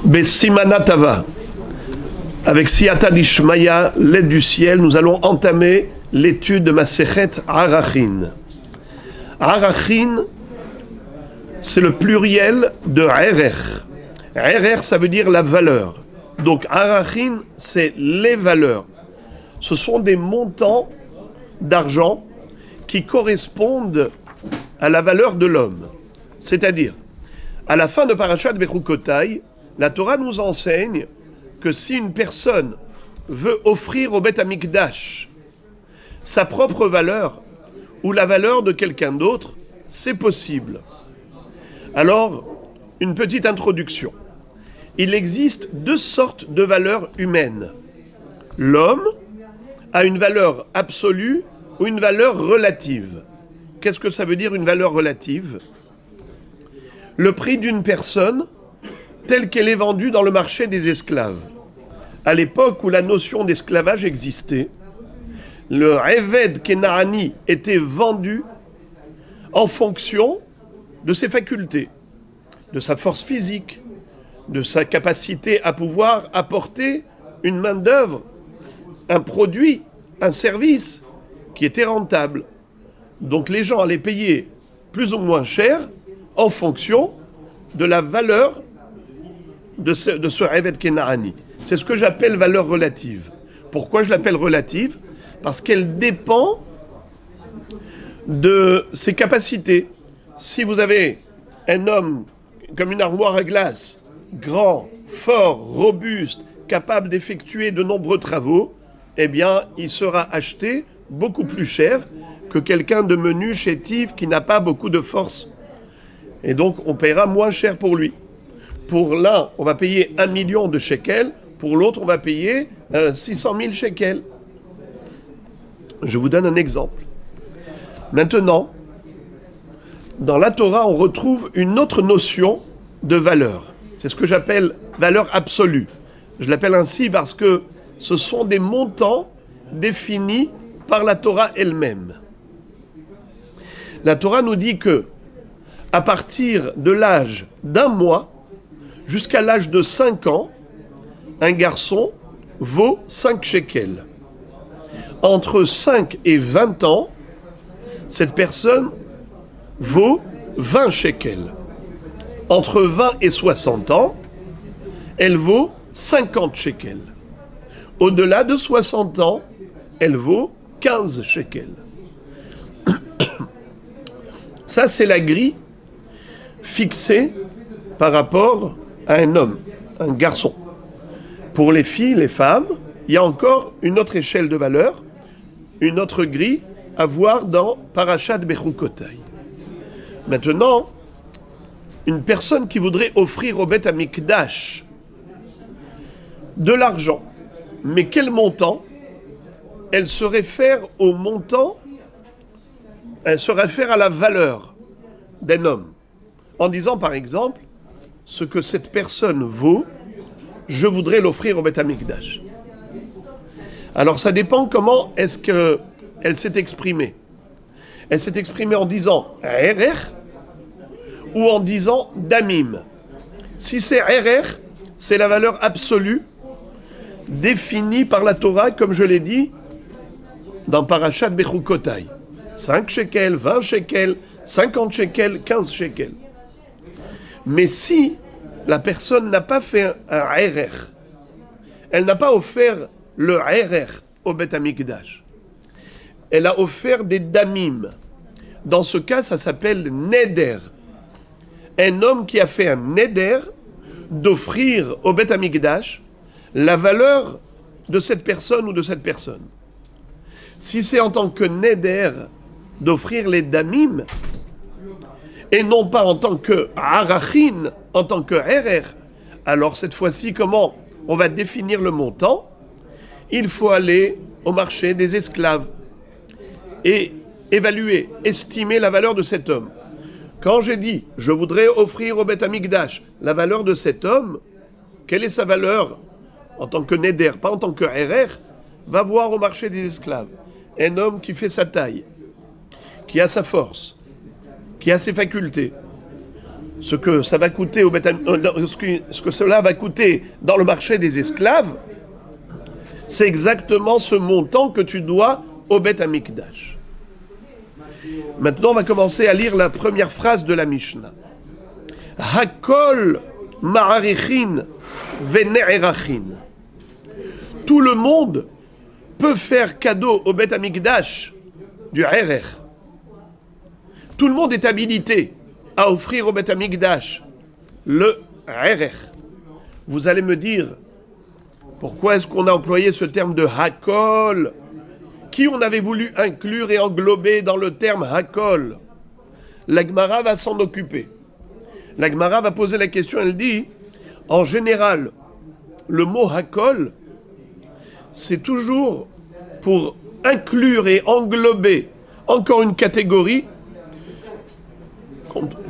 Besimanatava, avec Siyata d'Ishmaya, l'aide du ciel, nous allons entamer l'étude de Masechet Arachin. Arachin, c'est le pluriel de Erer. Erer, ça veut dire la valeur. Donc Arachin, c'est les valeurs. Ce sont des montants d'argent qui correspondent à la valeur de l'homme. C'est-à-dire, à la fin de Parashat Bechukotai, la Torah nous enseigne que si une personne veut offrir au Beth Amikdash sa propre valeur ou la valeur de quelqu'un d'autre, c'est possible. Alors, une petite introduction. Il existe deux sortes de valeurs humaines. L'homme a une valeur absolue ou une valeur relative. Qu'est-ce que ça veut dire une valeur relative ? Le prix d'une personne telle qu'elle est vendue dans le marché des esclaves. À l'époque où la notion d'esclavage existait, le Eved Kenaani était vendu en fonction de ses facultés, de sa force physique, de sa capacité à pouvoir apporter une main-d'œuvre, un produit, un service qui était rentable. Donc les gens allaient payer plus ou moins cher en fonction de la valeur de ce Eved Kenaani. C'est ce que j'appelle valeur relative. Pourquoi je l'appelle relative ? Parce qu'elle dépend de ses capacités. Si vous avez un homme comme une armoire à glace, grand, fort, robuste, capable d'effectuer de nombreux travaux, eh bien, il sera acheté beaucoup plus cher que quelqu'un de menu, chétif, qui n'a pas beaucoup de force. Et donc, on paiera moins cher pour lui. Pour l'un, on va payer 1 million de shekels. Pour l'autre, on va payer 600 000 shekels. Je vous donne un exemple. Maintenant, dans la Torah, on retrouve une autre notion de valeur. C'est ce que j'appelle valeur absolue. Je l'appelle ainsi parce que ce sont des montants définis par la Torah elle-même. La Torah nous dit que, à partir de l'âge d'1 mois jusqu'à l'âge de 5 ans, un garçon vaut 5 shekels. Entre 5 et 20 ans, cette personne vaut 20 shekels. Entre 20 et 60 ans, elle vaut 50 shekels. Au-delà de 60 ans, elle vaut 15 shekels. Ça, c'est la grille fixée par rapport à un homme, un garçon. Pour les filles, les femmes, il y a encore une autre échelle de valeur, une autre grille à voir dans Parashat Bechukotai. Maintenant, une personne qui voudrait offrir au Beth Amikdash de l'argent, mais quel montant ? Elle se réfère au montant, elle se réfère à la valeur d'un homme, en disant par exemple, ce que cette personne vaut, je voudrais l'offrir au Beth Amikdash. Alors ça dépend comment est-ce qu'elle s'est exprimée. Elle s'est exprimée en disant « Erer » ou en disant « Damim ». Si c'est « Erer », c'est la valeur absolue définie par la Torah, comme je l'ai dit, dans Parashat Bechukotai. 5 shekels, 20 shekels, 50 shekels, 15 shekels. Mais si la personne n'a pas fait un Erer, elle n'a pas offert le Erer au Beth Amikdash, elle a offert des damim. Dans ce cas, ça s'appelle neder. Un homme qui a fait un neder d'offrir au Beth Amikdash la valeur de cette personne ou de cette personne. Si c'est en tant que neder d'offrir les damim, et non pas en tant que arachin, en tant que erer, alors cette fois-ci, comment on va définir le montant ? Il faut aller au marché des esclaves et évaluer, estimer la valeur de cet homme. Quand j'ai dit, je voudrais offrir au Beth Amikdash la valeur de cet homme, quelle est sa valeur en tant que neder, pas en tant que erer, va voir au marché des esclaves. Un homme qui fait sa taille, qui a sa force, qui a ses facultés, ce que ça va coûter ce que cela va coûter dans le marché des esclaves, c'est exactement ce montant que tu dois au Beth Amikdash. Maintenant, on va commencer à lire la première phrase de la Mishnah. Hakol ma'arichin ve'ne'erachin. Tout le monde peut faire cadeau au Beth Amikdash du Erer. Tout le monde est habilité à offrir au Beth Amikdash le Erer. Vous allez me dire, pourquoi est-ce qu'on a employé ce terme de Hakol? Qui on avait voulu inclure et englober dans le terme Hakol? La Gemara va s'en occuper. La Gemara va poser la question, elle dit, en général, le mot Hakol, c'est toujours pour inclure et englober encore une catégorie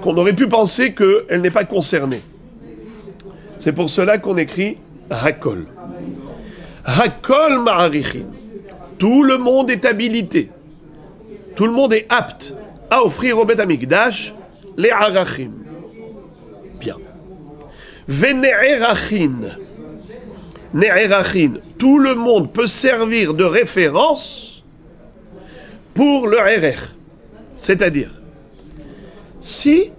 qu'on aurait pu penser qu'elle n'est pas concernée. C'est pour cela qu'on écrit Hakol. Hakol ma'arichin. Tout le monde est habilité. Tout le monde est apte à offrir au Beth Amikdash les arachim. Bien. Ve'ne'erachin. Ne'erachin. Tout le monde peut servir de référence pour le Erer. C'est-à-dire, si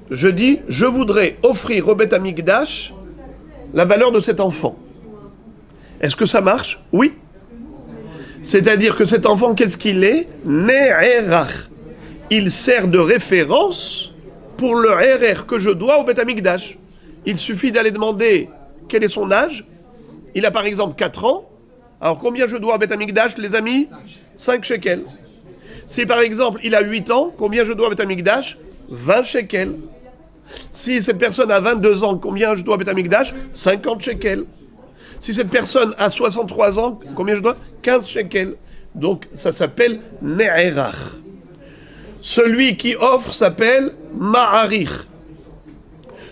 je dis, je voudrais offrir au Beth Amikdash la valeur de cet enfant, est-ce que ça marche? Oui. C'est-à-dire que cet enfant, qu'est-ce qu'il est? Ne'erach. Il sert de référence pour le Erer que je dois au Beth Amikdash. Il suffit d'aller demander quel est son âge. Il a par exemple 4 ans. Alors combien je dois au Beth Amikdash, les amis? 5 shekels. Si par exemple il a 8 ans, combien je dois au Beth Amikdash? 20 shekels. Si cette personne a 22 ans, combien je dois au Beth Amikdash? 50 shekels. Si cette personne a 63 ans, combien je dois? 15 shekels. Donc ça s'appelle Ne'erach. Celui qui offre s'appelle Ma'arich.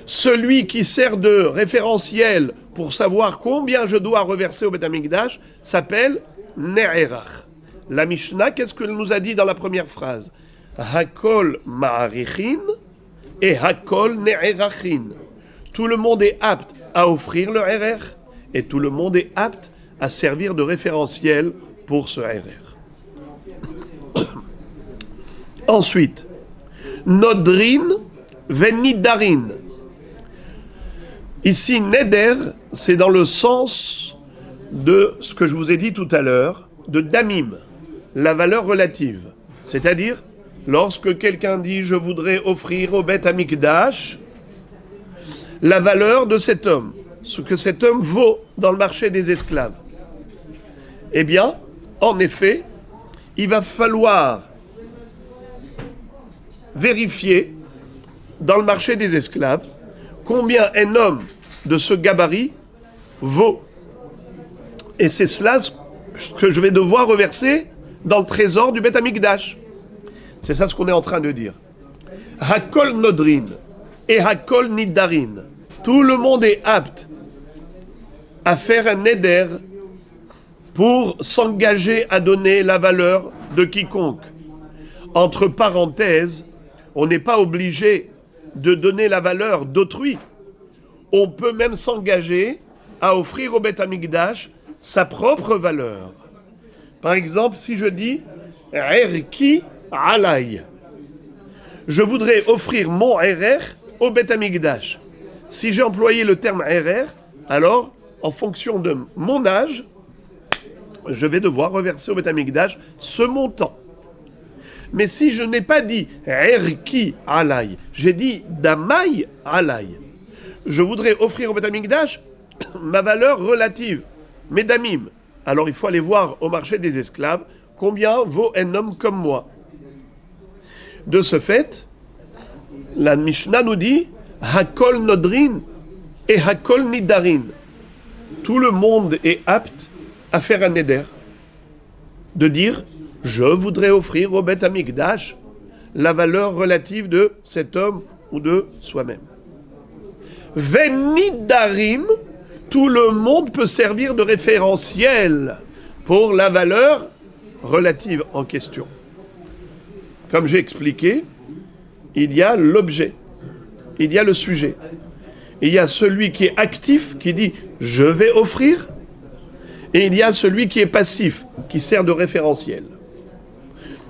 Celui qui sert de référentiel pour savoir combien je dois reverser au Beth Amikdash s'appelle Ne'erach. La Mishnah, qu'est-ce qu'elle nous a dit dans la première phrase? Hakol ma'arichin et Hakol ne'erachin. Tout le monde est apte à offrir le Erer et tout le monde est apte à servir de référentiel pour ce Erer. Ensuite, Nodrin venidarin. Ici, Neder, c'est dans le sens de ce que je vous ai dit tout à l'heure, de Damim, la valeur relative. C'est-à-dire, lorsque quelqu'un dit « je voudrais offrir au Beth Amikdash », la valeur de cet homme, ce que cet homme vaut dans le marché des esclaves. Eh bien, en effet, il va falloir vérifier dans le marché des esclaves combien un homme de ce gabarit vaut. Et c'est cela que je vais devoir reverser dans le trésor du Beth Amikdash. C'est ça ce qu'on est en train de dire. Hakol Nodrin et Hakol Nidarin. Tout le monde est apte à faire un neder pour s'engager à donner la valeur de quiconque. Entre parenthèses, on n'est pas obligé de donner la valeur d'autrui. On peut même s'engager à offrir au Beth Amikdash sa propre valeur. Par exemple, si je dis « Erki alay », je voudrais offrir mon Erer au Beth Amikdash. Si j'ai employé le terme Erer, alors, en fonction de mon âge, je vais devoir reverser au Beth Amikdash ce montant. Mais si je n'ai pas dit Erki alay, j'ai dit Damay alay, je voudrais offrir au Beth Amikdash ma valeur relative, mes damim. Alors il faut aller voir au marché des esclaves combien vaut un homme comme moi. De ce fait, la Mishnah nous dit Hakol Nodrin et Hakol Nidarin. Tout le monde est apte à faire un neder, de dire je voudrais offrir au Beth Amikdash la valeur relative de cet homme ou de soi-même. Venidarim, tout le monde peut servir de référentiel pour la valeur relative en question. Comme j'ai expliqué, il y a l'objet, il y a le sujet. Il y a celui qui est actif, qui dit « je vais offrir », et il y a celui qui est passif, qui sert de référentiel.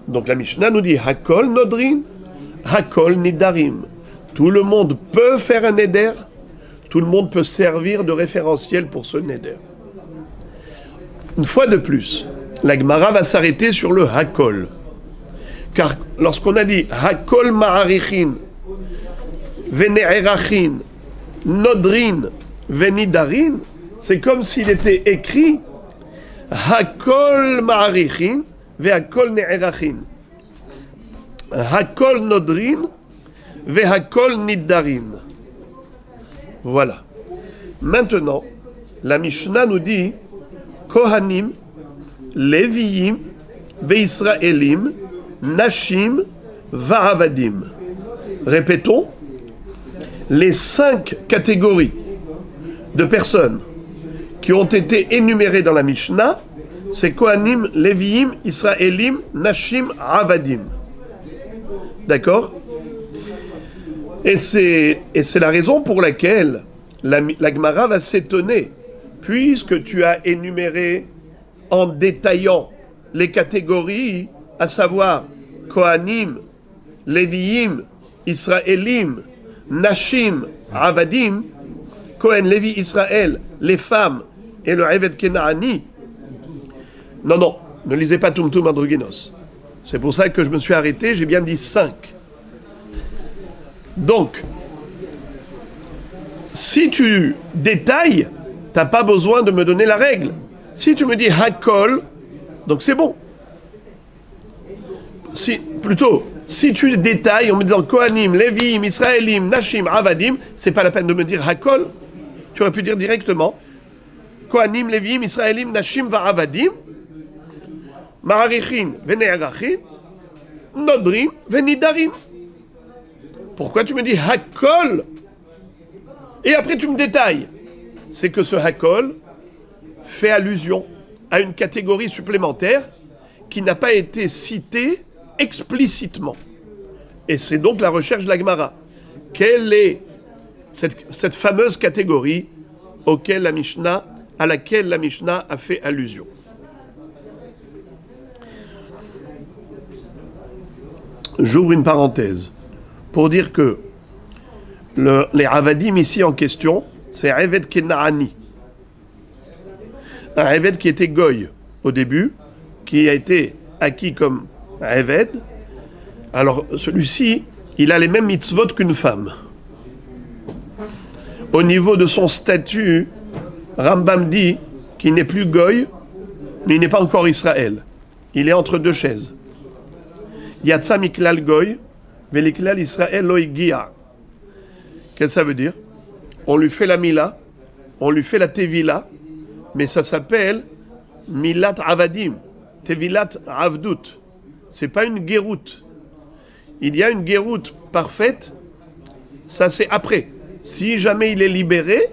Donc la Mishnah nous dit « Hakol nodrin, hakol nidarim ». Tout le monde peut faire un neder, tout le monde peut servir de référentiel pour ce neder. Une fois de plus, la Gemara va s'arrêter sur le hakol. Car lorsqu'on a dit hakol ma'arichin, vene'erachin, nodrin, venidarin, c'est comme s'il était écrit hakol ma'arichin, ve'hakol ne'erachin. Hakol nodrin, ve'hakol nidarin. Voilà. Maintenant, la Mishnah nous dit Kohanim, Léviim, Ve'Israélim, Nashim, Va'avadim. Répétons, les 5 catégories de personnes qui ont été énumérées dans la Mishnah, c'est Kohanim, Léviim, Israélim, Nashim, Avadim. D'accord ? Et c'est la raison pour laquelle la Gemara va s'étonner, puisque tu as énuméré en détaillant les catégories, à savoir Kohanim, Léviim, Israélim, Nashim, Avadim, Kohen, Lévi, Israël, les femmes et le Eved Kenaani. Non, ne lisez pas Tumtum Androgynos. C'est pour ça que je me suis arrêté, j'ai bien dit 5. Donc, si tu détailles, tu n'as pas besoin de me donner la règle. Si tu me dis Hakol, donc c'est bon. Si tu détailles en me disant Kohanim, Léviim, Israélim, Nashim, Avadim, c'est pas la peine de me dire Hakol. Tu aurais pu dire directement Kohanim, Léviim, Israélim, Nashim, Avadim, Ma'arichin, Vene'erachin, Nodrim, Venidarim. Pourquoi tu me dis Hakol? Et après tu me détailles. C'est que ce Hakol fait allusion à une catégorie supplémentaire qui n'a pas été citée explicitement. Et c'est donc la recherche de la Gemara. Quelle est cette fameuse catégorie à laquelle la Mishnah a fait allusion? J'ouvre une parenthèse pour dire que les Avadim ici en question, c'est Eved Kenaani. Un Eved qui était Goy au début, qui a été acquis comme Eved. Alors celui-ci, il a les mêmes mitzvot qu'une femme. Au niveau de son statut, Rambam dit qu'il n'est plus Goy, mais il n'est pas encore Israël. Il est entre deux chaises. Yatsa miklal Goy, veliklal Israël lo higia. Qu'est-ce que ça veut dire? On lui fait la Mila, on lui fait la Tevila, mais ça s'appelle Milat Avadim, Tevilat Avdut. C'est pas une guéroute. Il y a une guéroute parfaite, ça c'est après. Si jamais il est libéré,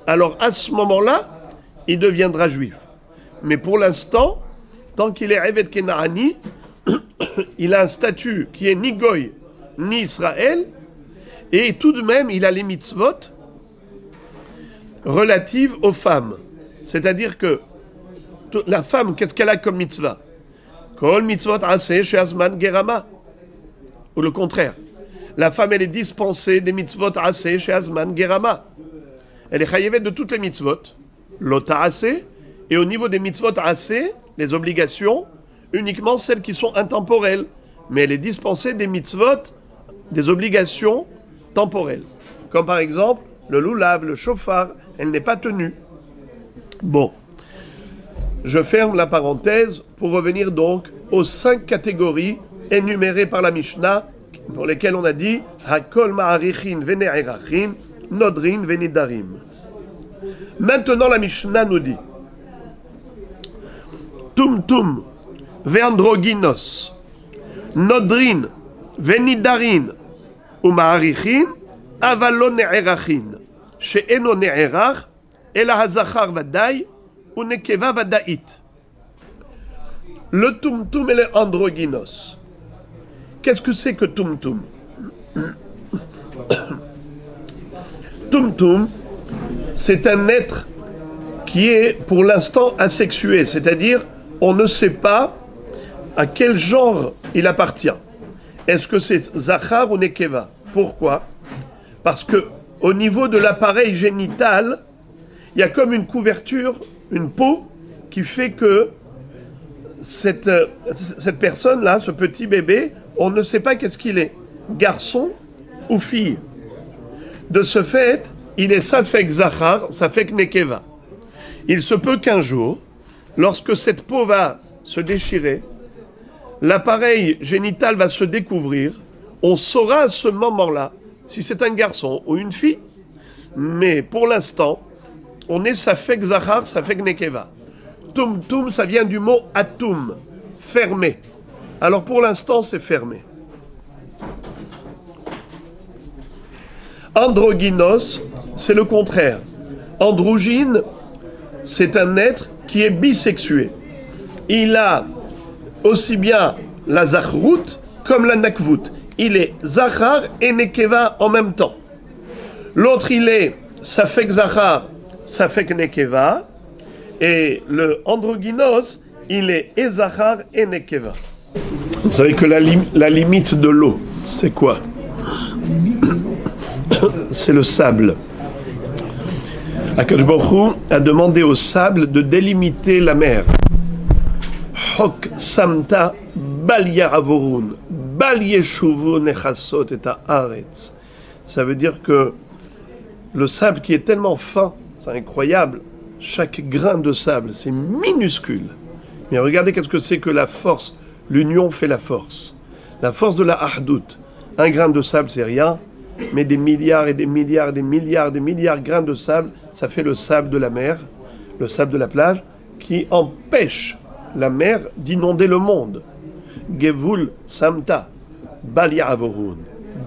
alors à ce moment-là, il deviendra juif. Mais pour l'instant, tant qu'il est Eved Kenaani, il a un statut qui est ni Goy, ni Israël, et tout de même, il a les mitzvot relatives aux femmes. C'est-à-dire que la femme, qu'est-ce qu'elle a comme mitzvah? Kol mitzvot aseh she'azman gerama. Ou le contraire. La femme, elle est dispensée des mitzvot aseh she'azman gerama. Elle est chayevet de toutes les mitzvot. Lota aseh. Et au niveau des mitzvot aseh, les obligations, uniquement celles qui sont intemporelles. Mais elle est dispensée des mitzvot, des obligations temporelles. Comme par exemple, le loulav, le chauffard, elle n'est pas tenue. Bon. Je ferme la parenthèse pour revenir donc aux 5 catégories énumérées par la Mishnah, pour lesquelles on a dit Hakol ma'arichin vene'erachin, nodrin venidarim. Maintenant la Mishnah nous dit Tumtum ve'androgynos, nodrin venidarin ou ma'arichin, avalo ne'erachin, she'eno ne'erach, ela hazachar vadai, ou nekeva vadait. Le tumtum et le androgynos. Qu'est-ce que c'est que tumtum? Tumtum, c'est un être qui est pour l'instant asexué, c'est-à-dire on ne sait pas à quel genre il appartient. Est-ce que c'est Zachar ou Nekeva? Pourquoi? Parce que au niveau de l'appareil génital, il y a comme une couverture, une peau, qui fait que cette personne-là, ce petit bébé, on ne sait pas qu'est-ce qu'il est, garçon ou fille. De ce fait, il est Safek Zachar, Safek Nekeva. Il se peut qu'un jour, lorsque cette peau va se déchirer, l'appareil génital va se découvrir, on saura à ce moment-là si c'est un garçon ou une fille. Mais pour l'instant, on est Safek Zachar, Safek Nekeva. Tum Tum, ça vient du mot Atum, fermé. Alors pour l'instant, c'est fermé. Androgynos, c'est le contraire. Androgyne, c'est un être qui est bisexué. Il a aussi bien la Zachrut comme la Nakvut. Il est Zachar et Nekeva en même temps. L'autre, il est Safek Zachar, Safek Nekeva. Et le androgynos, il est et Zachar et Nekeva. Vous savez que la limite de l'eau, c'est quoi? C'est le sable. Akadosh Baruch Hu a demandé au sable de délimiter la mer. Hok samta bal yaravorun, bal yeshuvu nechasot et haaretz. Ça veut dire que le sable qui est tellement fin, c'est incroyable. Chaque grain de sable, c'est minuscule. Mais regardez qu'est-ce que c'est que la force. L'union fait la force. La force de la Ahdout. Un grain de sable, c'est rien. Mais des milliards et des milliards et des milliards et des milliards de grains de sable, ça fait le sable de la mer, le sable de la plage, qui empêche la mer d'inonder le monde. Gevul samta, bal ya'avorun,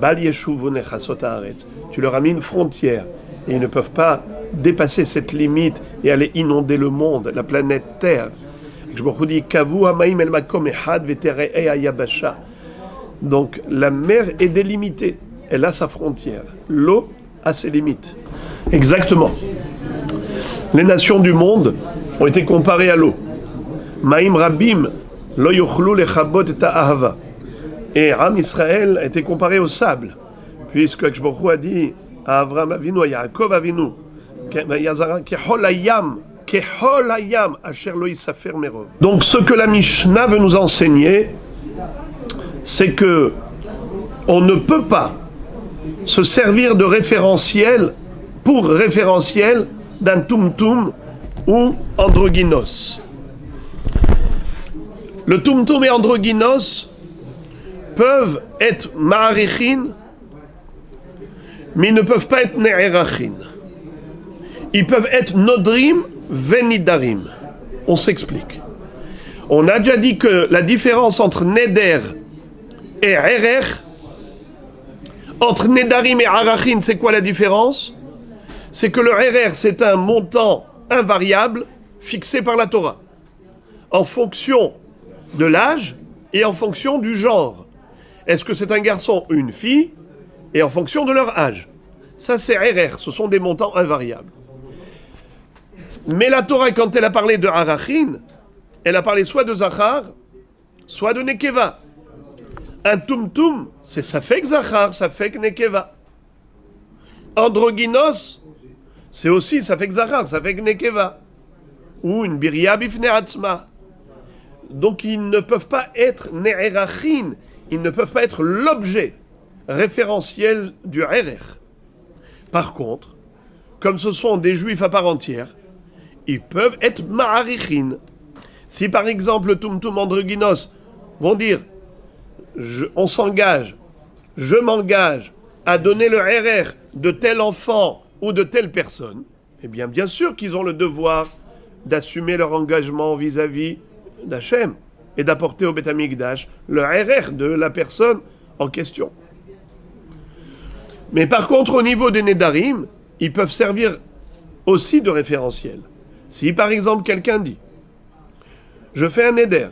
bal yeshuvu nechasot haaretz. Tu leur as mis une frontière. Et ils ne peuvent pas dépasser cette limite et aller inonder le monde, la planète Terre. Je me redis, donc la mer est délimitée, elle a sa frontière. L'eau a ses limites. Exactement. Les nations du monde ont été comparées à l'eau. Maïm Rabim, lo yochlu lechabot et ahava. Et Am Israël a été comparé au sable, puisque Akshbaruch a dit à Avraham Avinu, à Yaakov Avinu, donc ce que la Mishnah veut nous enseigner, c'est que on ne peut pas se servir de référentiel pour référentiel d'un tumtum ou androgynos. Le tumtum et androgynos peuvent être ma'arichin, mais ils ne peuvent pas être ne'erachin. Ils peuvent être nodrim venidarim. On s'explique. On a déjà dit que la différence entre neder et erer, entre nedarim et arachin, c'est quoi la différence? C'est que le erer, c'est un montant invariable fixé par la Torah, en fonction de l'âge et en fonction du genre. Est-ce que c'est un garçon ou une fille? Et en fonction de leur âge. Ça, c'est erer, ce sont des montants invariables. Mais la Torah, quand elle a parlé de Arachin, elle a parlé soit de Zachar, soit de Nekeva. Un tumtum, c'est Safek Zachar, Safek Nekeva. Androgynos, c'est aussi Safek Zachar, Safek Nekeva. Ou une Birya Bifnei Atzma. Donc ils ne peuvent pas être Ne'erachin, ils ne peuvent pas être l'objet référentiel du Erer. Par contre, comme ce sont des juifs à part entière, ils peuvent être ma'arichin. Si par exemple le tumtum androgynos vont dire on s'engage, je m'engage à donner le Erer de tel enfant ou de telle personne, eh bien sûr qu'ils ont le devoir d'assumer leur engagement vis-à-vis d'Hachem et d'apporter au Beth Amikdash le Erer de la personne en question. Mais par contre, au niveau des Nedarim, ils peuvent servir aussi de référentiel. Si par exemple quelqu'un dit je fais un Neder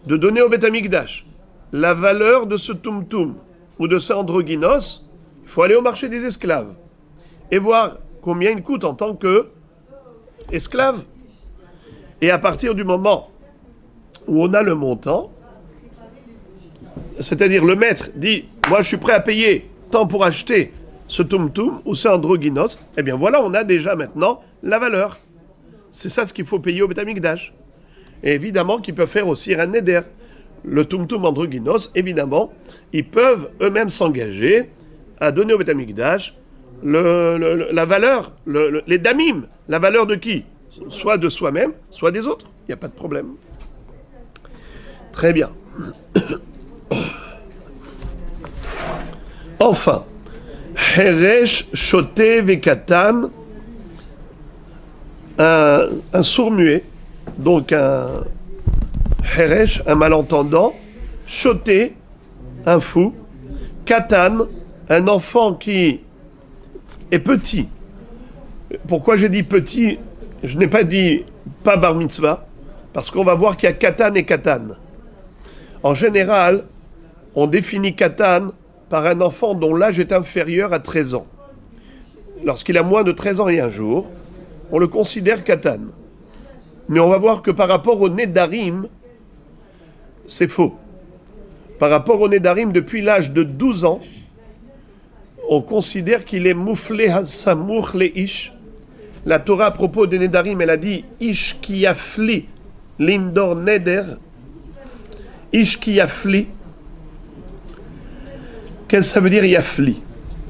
de donner au Beth Amikdash la valeur de ce tumtum ou de ce androgynos, il faut aller au marché des esclaves et voir combien il coûte en tant que esclave. Et à partir du moment où on a le montant, c'est-à-dire le maître dit « Moi, je suis prêt à payer tant pour acheter ce tum-tum ou ce androgynos », eh bien voilà, on a déjà maintenant la valeur. C'est ça ce qu'il faut payer au Beth Amikdash. Et évidemment qu'ils peuvent faire aussi un neder. Le tum-tum androgynos, évidemment, ils peuvent eux-mêmes s'engager à donner au Beth Amikdash la valeur, les damim. La valeur de qui? Soit de soi-même, soit des autres. Il n'y a pas de problème. Très bien. Enfin, Heresh Shote Vekatan, un sourd-muet, donc un Heresh, un malentendant, Shote, un fou, Katan, un enfant qui est petit. Pourquoi j'ai dit petit? Je n'ai pas dit pas bar mitzvah, parce qu'on va voir qu'il y a Katan et Katan. En général, on définit Katan par un enfant dont l'âge est inférieur à 13 ans. Lorsqu'il a moins de 13 ans et un jour, on le considère Katan. Mais on va voir que par rapport au Nedarim, c'est faux. Par rapport au Nedarim, depuis l'âge de 12 ans, on considère qu'il est Mouflé Hassamour le Ish. La Torah, à propos des Nedarim, elle a dit Ish ki yafli lindor neder. Ish ki yafli. Qu'est-ce que ça veut dire yafli?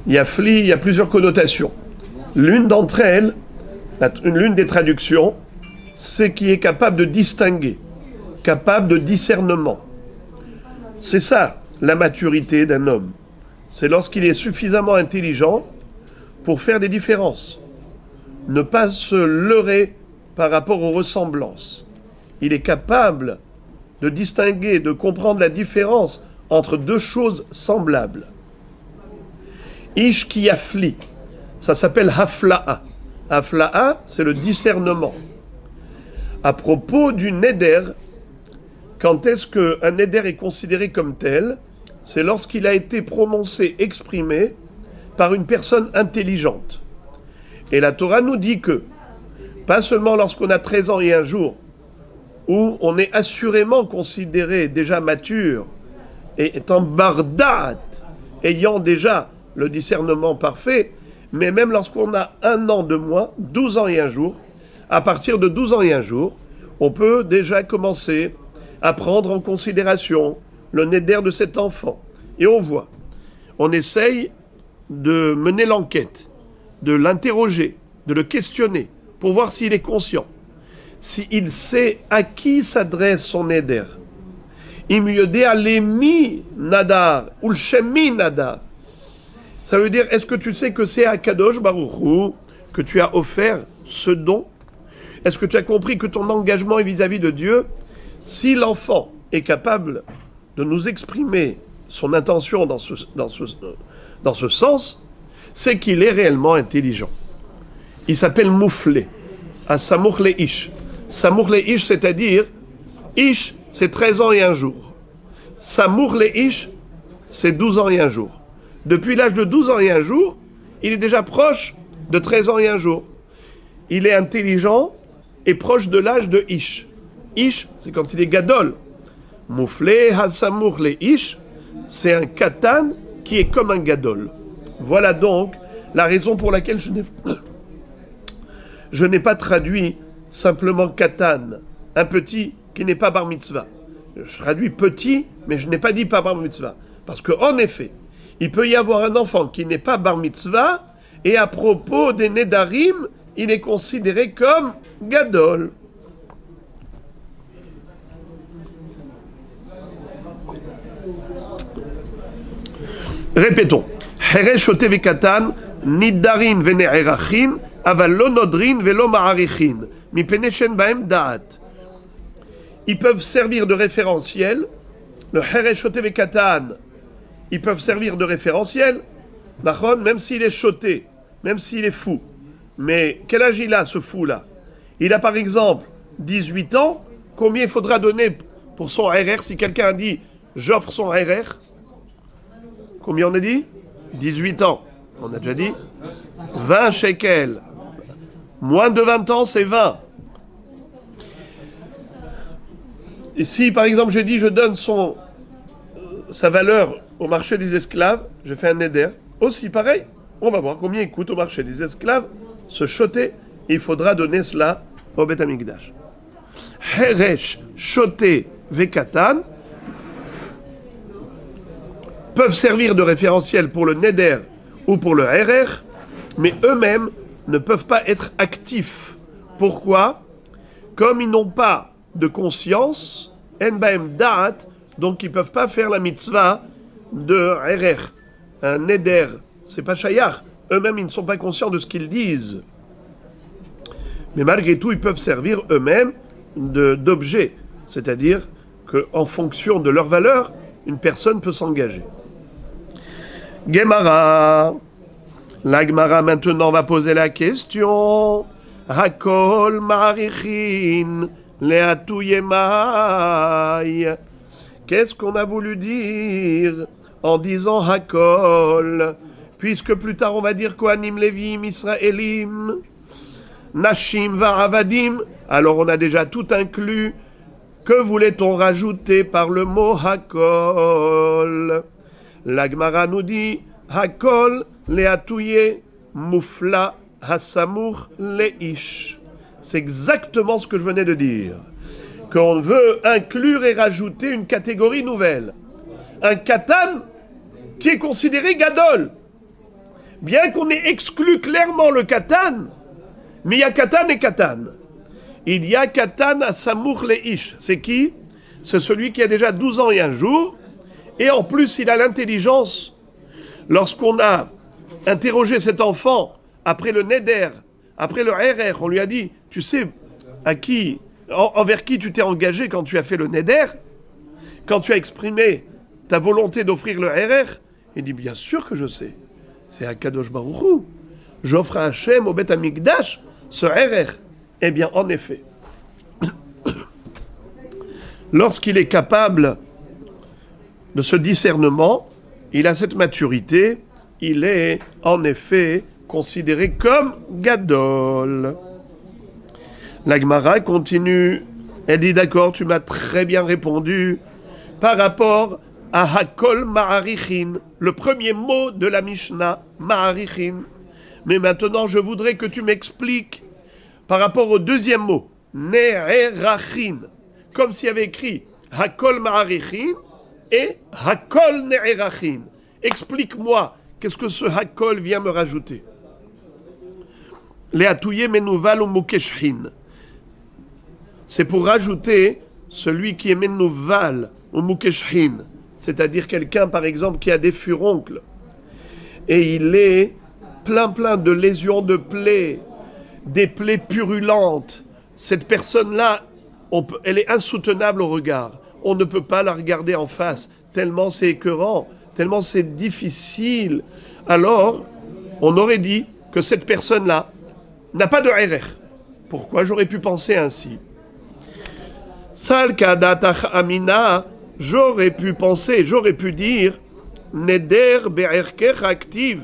Yafli, il y a plusieurs connotations. L'une d'entre elles, l'une des traductions, c'est qui est capable de distinguer, capable de discernement. C'est ça, la maturité d'un homme. C'est lorsqu'il est suffisamment intelligent pour faire des différences. Ne pas se leurrer par rapport aux ressemblances. Il est capable de distinguer, de comprendre la différence entre deux choses semblables. Ish ki yafli, ça s'appelle hafla'a. Hafla'a, c'est le discernement. À propos du neder, quand est-ce qu'un neder est considéré comme tel? C'est lorsqu'il a été prononcé, exprimé par une personne intelligente. Et la Torah nous dit que, pas seulement lorsqu'on a 13 ans et un jour, où on est assurément considéré déjà mature, et étant bardat, ayant déjà le discernement parfait, mais même lorsqu'on a 1 an de moins, 12 ans et un jour, à partir de 12 ans et un jour, on peut déjà commencer à prendre en considération le neder de cet enfant. Et on voit, on essaye de mener l'enquête, de l'interroger, de le questionner, pour voir s'il est conscient, s'il sait à qui s'adresse son neder. Im yodea lemi nadar, ou l'shemi nadar. Ça veut dire, est-ce que tu sais que c'est à Kadosh Baruch Hu que tu as offert ce don? Est-ce que tu as compris que ton engagement est vis-à-vis de Dieu? Si l'enfant est capable de nous exprimer son intention dans ce sens, c'est qu'il est réellement intelligent. Il s'appelle Mouflé, à Samour le Ish. Samour le Ish, c'est-à-dire, Ish, c'est 13 ans et un jour. Samour le Ish, c'est 12 ans et un jour. Depuis l'âge de 12 ans et un jour, il est déjà proche de 13 ans et un jour. Il est intelligent et proche de l'âge de Ish. Ish, c'est quand il est gadol. Mouflé, Hassamour le Ish, c'est un katan qui est comme un gadol. Voilà donc la raison pour laquelle je n'ai pas traduit simplement katan, un petit qui n'est pas bar mitzvah. Je traduis petit, mais je n'ai pas dit pas bar mitzvah. Parce qu'en effet, il peut y avoir un enfant qui n'est pas bar mitzvah, et à propos des nedarim, il est considéré comme gadol. Répétons. Heresh shote vekatan, nidarin vene'erachin, aval lo nodrin velo ma'arichin, mipene shen baem da'at. Ils peuvent servir de référentiel. Le Heresh shote vekatan, ils peuvent servir de référentiel, même s'il est choté, même s'il est fou. Mais quel âge il a, ce fou-là? Il a par exemple 18 ans. Combien il faudra donner pour son RR si quelqu'un dit « j'offre son RR » Combien on a dit? 18 ans. On a déjà dit 20 shekels. Moins de 20 ans, c'est 20. Et si, par exemple, je dis, je donne sa valeur au marché des esclaves, je fais un neder, aussi pareil, on va voir combien il coûte au marché des esclaves, ce shoté, et il faudra donner cela au Beth Amikdash. Heresh, shoté, vekatan, peuvent servir de référentiel pour le neder ou pour le RR, mais eux-mêmes ne peuvent pas être actifs. Pourquoi? Comme ils n'ont pas de conscience, en baem da'at, donc ils ne peuvent pas faire la mitzvah de RR. Un neder, c'est pas shayach. Eux-mêmes, ils ne sont pas conscients de ce qu'ils disent. Mais malgré tout, ils peuvent servir eux-mêmes d'objet. C'est-à-dire qu'en fonction de leur valeur, une personne peut s'engager. Gemara. La Gemara maintenant va poser la question. Hakol ma'arichin le'atuyemai. Qu'est-ce qu'on a voulu dire en disant Hakol? Puisque plus tard on va dire Kohanim Levim Israélim, Nashim Va'avadim. Alors on a déjà tout inclus. Que voulait-on rajouter par le mot Hakol? La Gemara nous dit Hakol le'atouye mufla hasamour leish. C'est exactement ce que je venais de dire. Qu'on veut inclure et rajouter une catégorie nouvelle. Un katan qui est considéré gadol. Bien qu'on ait exclu clairement le katan, mais il y a katan et katan. Il y a katan hasamour leish. C'est qui? C'est celui qui a déjà 12 ans et un jour, et en plus il a l'intelligence. Lorsqu'on a interrogé cet enfant après le neder, après le RR, on lui a dit, tu sais envers qui tu t'es engagé quand tu as fait le neder, quand tu as exprimé ta volonté d'offrir le RR? Il dit, bien sûr que je sais. C'est à Kadosh Baruch Hu. J'offre à Hachem au Beth Amikdash ce RR. Eh bien, en effet, lorsqu'il est capable de ce discernement, il a cette maturité, il est en effet considéré comme Gadol. La Gemara continue, elle dit d'accord, tu m'as très bien répondu par rapport à Hakol Ma'arichin, le premier mot de la Mishnah, Ma'arichin. Mais maintenant je voudrais que tu m'expliques par rapport au deuxième mot, Ne'erachin, comme s'il y avait écrit Hakol Ma'arichin et Hakol Ne'erachin. Explique-moi, qu'est-ce que ce Hakol vient me rajouter? Le'atouye menouval ou mukeshhin. C'est pour rajouter celui qui est menouval ou mukeshhin, c'est-à-dire quelqu'un par exemple qui a des furoncles et il est plein de lésions de plaies, des plaies purulentes. Cette personne-là, elle est insoutenable au regard. On ne peut pas la regarder en face, tellement c'est écœurant, tellement c'est difficile. Alors, on aurait dit que cette personne-là n'a pas de RR. Pourquoi j'aurais pu penser ainsi? Salkadatach Amina, j'aurais pu penser, j'aurais pu dire Neder be'erkech active.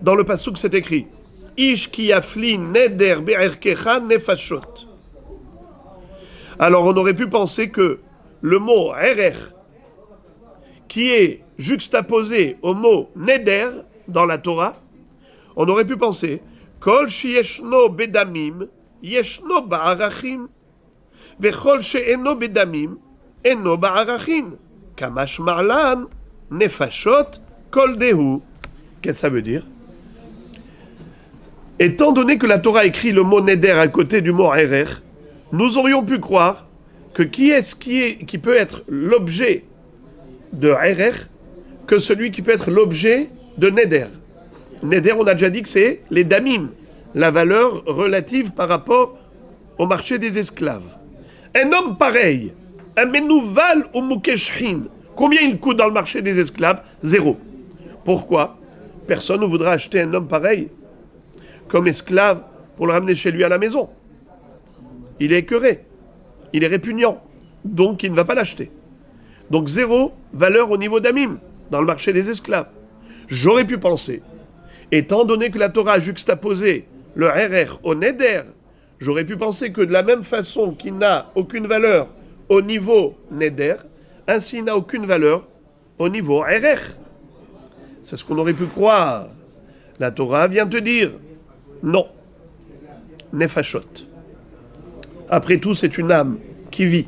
Dans le pasuk c'est écrit Ish ki yafli neder be'erkecha nefashot. Alors on aurait pu penser que le mot RR qui est juxtaposé au mot neder dans la Torah, on aurait pu penser Kol sheyeshno bedamim yeshno ba'arachim vechol she'eno bedamim eno ba'arachin kamash ma'lan nefashot kol dehu. Qu'est-ce que ça veut dire? Étant donné que la Torah écrit le mot neder à côté du mot RR, nous aurions pu croire que qui peut être l'objet de RR que celui qui peut être l'objet de neder. Neder, on a déjà dit que c'est les damim, la valeur relative par rapport au marché des esclaves. Un homme pareil, un menouval ou mukeshhin, combien il coûte dans le marché des esclaves? 0. Pourquoi? Personne ne voudra acheter un homme pareil comme esclave pour le ramener chez lui à la maison. Il est écœuré, il est répugnant, donc il ne va pas l'acheter. Donc 0 valeur au niveau d'amim. dans le marché des esclaves. J'aurais pu penser, étant donné que la Torah a juxtaposé le RR au Neder, j'aurais pu penser que de la même façon qu'il n'a aucune valeur au niveau Neder, ainsi il n'a aucune valeur au niveau RR. C'est ce qu'on aurait pu croire. La Torah vient te dire non. Nefashot. Après tout, c'est une âme qui vit.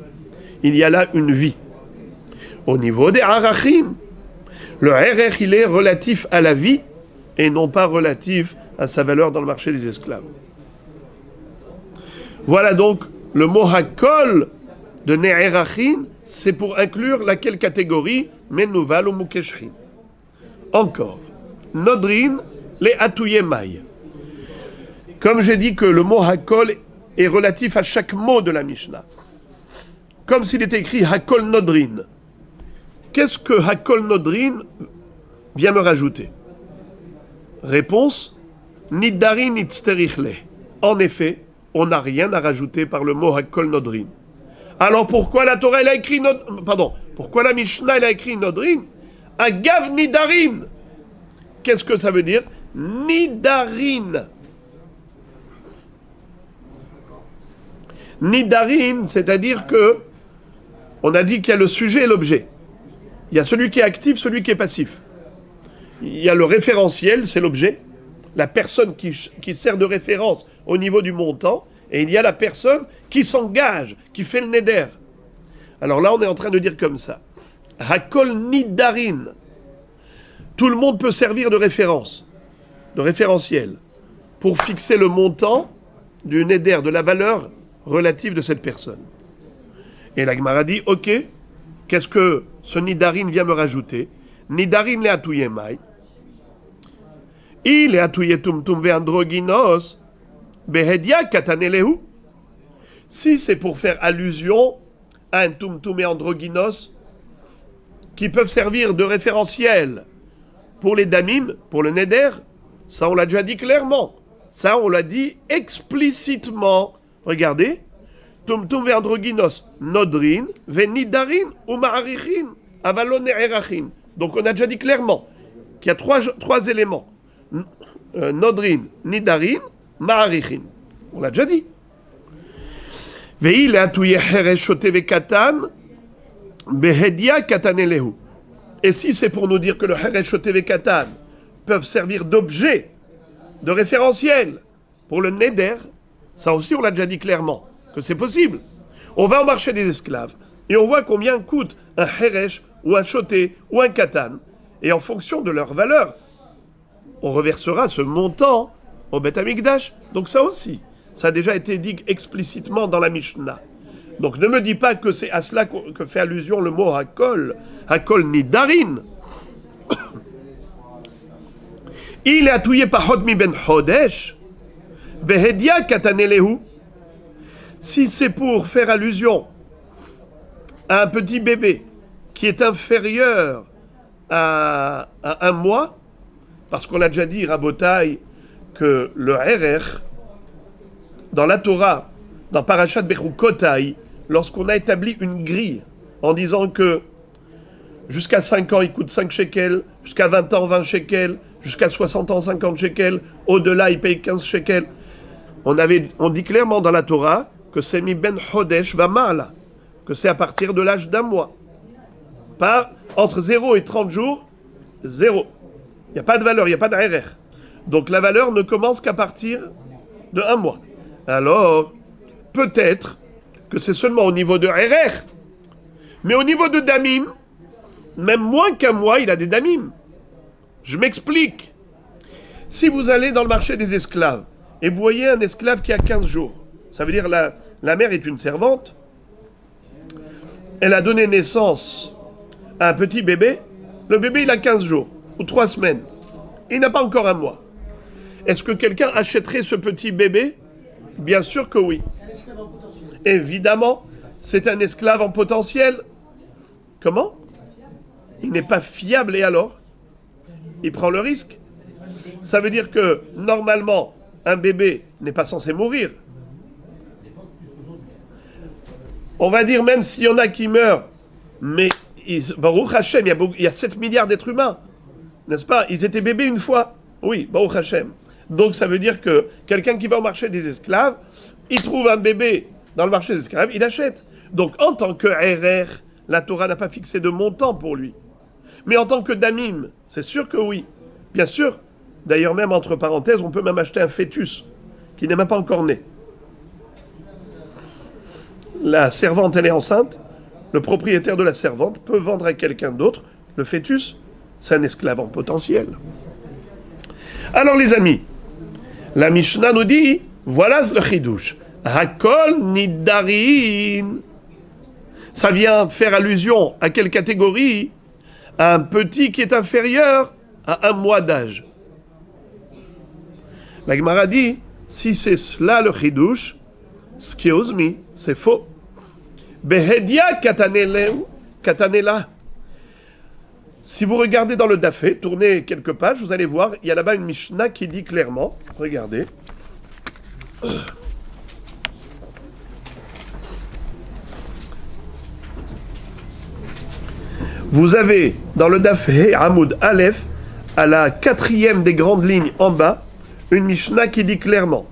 Il y a là une vie. Au niveau des Arachim, le RR, il est relatif à la vie et non pas relatif à sa valeur dans le marché des esclaves. Voilà donc le mot Hakol de Ne'erachin, c'est pour inclure laquelle catégorie? Menouval ou Mukeshrin. Encore. Nodrin, les Atuyemai. Comme j'ai dit que le mot Hakol est relatif à chaque mot de la Mishnah. Comme s'il était écrit Hakol Nodrin. Qu'est-ce que Hakol Nodrin vient me rajouter? Réponse, Nidarin itzterichle. En effet, on n'a rien à rajouter par le mot Hakol Nodrin. Alors pourquoi la Torah elle a écrit pourquoi la Mishnah elle a écrit Nodrin? Agav Nidarin. Qu'est-ce que ça veut dire? Nidarin. Nidarin, c'est-à-dire que on a dit qu'il y a le sujet et l'objet. Il y a celui qui est actif, celui qui est passif. Il y a le référentiel, c'est l'objet, la personne qui sert de référence au niveau du montant, et il y a la personne qui s'engage, qui fait le neder. Alors là, on est en train de dire comme ça. Hakol Nidarin. Tout le monde peut servir de référence, de référentiel, pour fixer le montant du neder, de la valeur relative de cette personne. Et la Gemara dit, ok, qu'est-ce que ce Nidarin vient me rajouter? Nidarin le atuyemai. Il est atouye tumtum ve androgynos behedia katanelehu. Si c'est pour faire allusion à un tumtum et androgynos qui peuvent servir de référentiel pour les damim, pour le neder, ça on l'a déjà dit clairement. Ça on l'a dit explicitement. Regardez. Tumtum ve androgynos nodrin ve nidarin ou ma'arichin avalon ne'erachin. Donc on a déjà dit clairement qu'il y a trois éléments. Nodrin, nidarin, ma'arichin. On l'a déjà dit. Ve'il atouye heresh shote ve katan behedia katanelehu. Et si c'est pour nous dire que le heresh shote ve katan peuvent servir d'objet, de référentiel pour le neder, ça aussi on l'a déjà dit clairement que c'est possible. On va au marché des esclaves et on voit combien coûte un heresh ou un shoté ou un katan, et en fonction de leur valeur, on reversera ce montant au Beth Amikdash. Donc ça aussi, ça a déjà été dit explicitement dans la Mishnah. Donc ne me dis pas que c'est à cela que fait allusion le mot Hakol, Hakol Nidarin. Il est attouillé par Hodmi ben Hodesh, Behedia Katanelehu. Si c'est pour faire allusion à un petit bébé qui est inférieur à un mois, parce qu'on a déjà dit, Rabotai, que le RR, dans la Torah, dans Parashat Bechukotai, lorsqu'on a établi une grille en disant que jusqu'à 5 ans, il coûte 5 shekels, jusqu'à 20 ans, 20 shekels, jusqu'à 60 ans, 50 shekels, au-delà, il paye 15 shekels. On dit clairement dans la Torah que c'est mi ben Hodesh va mal, que c'est à partir de l'âge d'un mois. Pas entre 0 et 30 jours, 0. Il n'y a pas de valeur, il n'y a pas d'RR. Donc la valeur ne commence qu'à partir de 1 mois. Alors, peut-être que c'est seulement au niveau de RR. Mais au niveau de Damim, même moins qu'un mois, il a des Damim. Je m'explique. Si vous allez dans le marché des esclaves, et vous voyez un esclave qui a 15 jours, ça veut dire la mère est une servante, elle a donné naissance à un petit bébé, le bébé il a 15 jours, ou 3 semaines, il n'a pas encore 1 mois. Est-ce que quelqu'un achèterait ce petit bébé? Bien sûr que oui. Évidemment, c'est un esclave en potentiel. Comment? Il n'est pas fiable, et alors? Il prend le risque. Ça veut dire que, normalement, un bébé n'est pas censé mourir. On va dire même s'il y en a qui meurent, mais Baruch Hashem, il y a 7 milliards d'êtres humains, n'est-ce pas? Ils étaient bébés une fois. Oui, Baruch Hashem. Donc ça veut dire que quelqu'un qui va au marché des esclaves, il trouve un bébé dans le marché des esclaves, il achète. Donc en tant que RR, la Torah n'a pas fixé de montant pour lui. Mais en tant que damim, c'est sûr que oui. Bien sûr. D'ailleurs, même entre parenthèses, on peut même acheter un fœtus qui n'est même pas encore né. La servante, elle est enceinte. Le propriétaire de la servante peut vendre à quelqu'un d'autre le fœtus. C'est un esclave en potentiel. Alors les amis, la Mishnah nous dit, voilà le chidouche. Hakol nidarin. Ça vient faire allusion à quelle catégorie? À un petit qui est inférieur à 1 mois d'âge. La Gemara dit, si c'est cela le chidouche, excuse me, c'est faux. Behedia katanela. Si vous regardez dans le Dafé, tournez quelques pages, vous allez voir, il y a là-bas une Mishnah qui dit clairement, regardez. Vous avez dans le Dafé Hamoud Aleph, à la 4e des grandes lignes en bas, une Mishnah qui dit clairement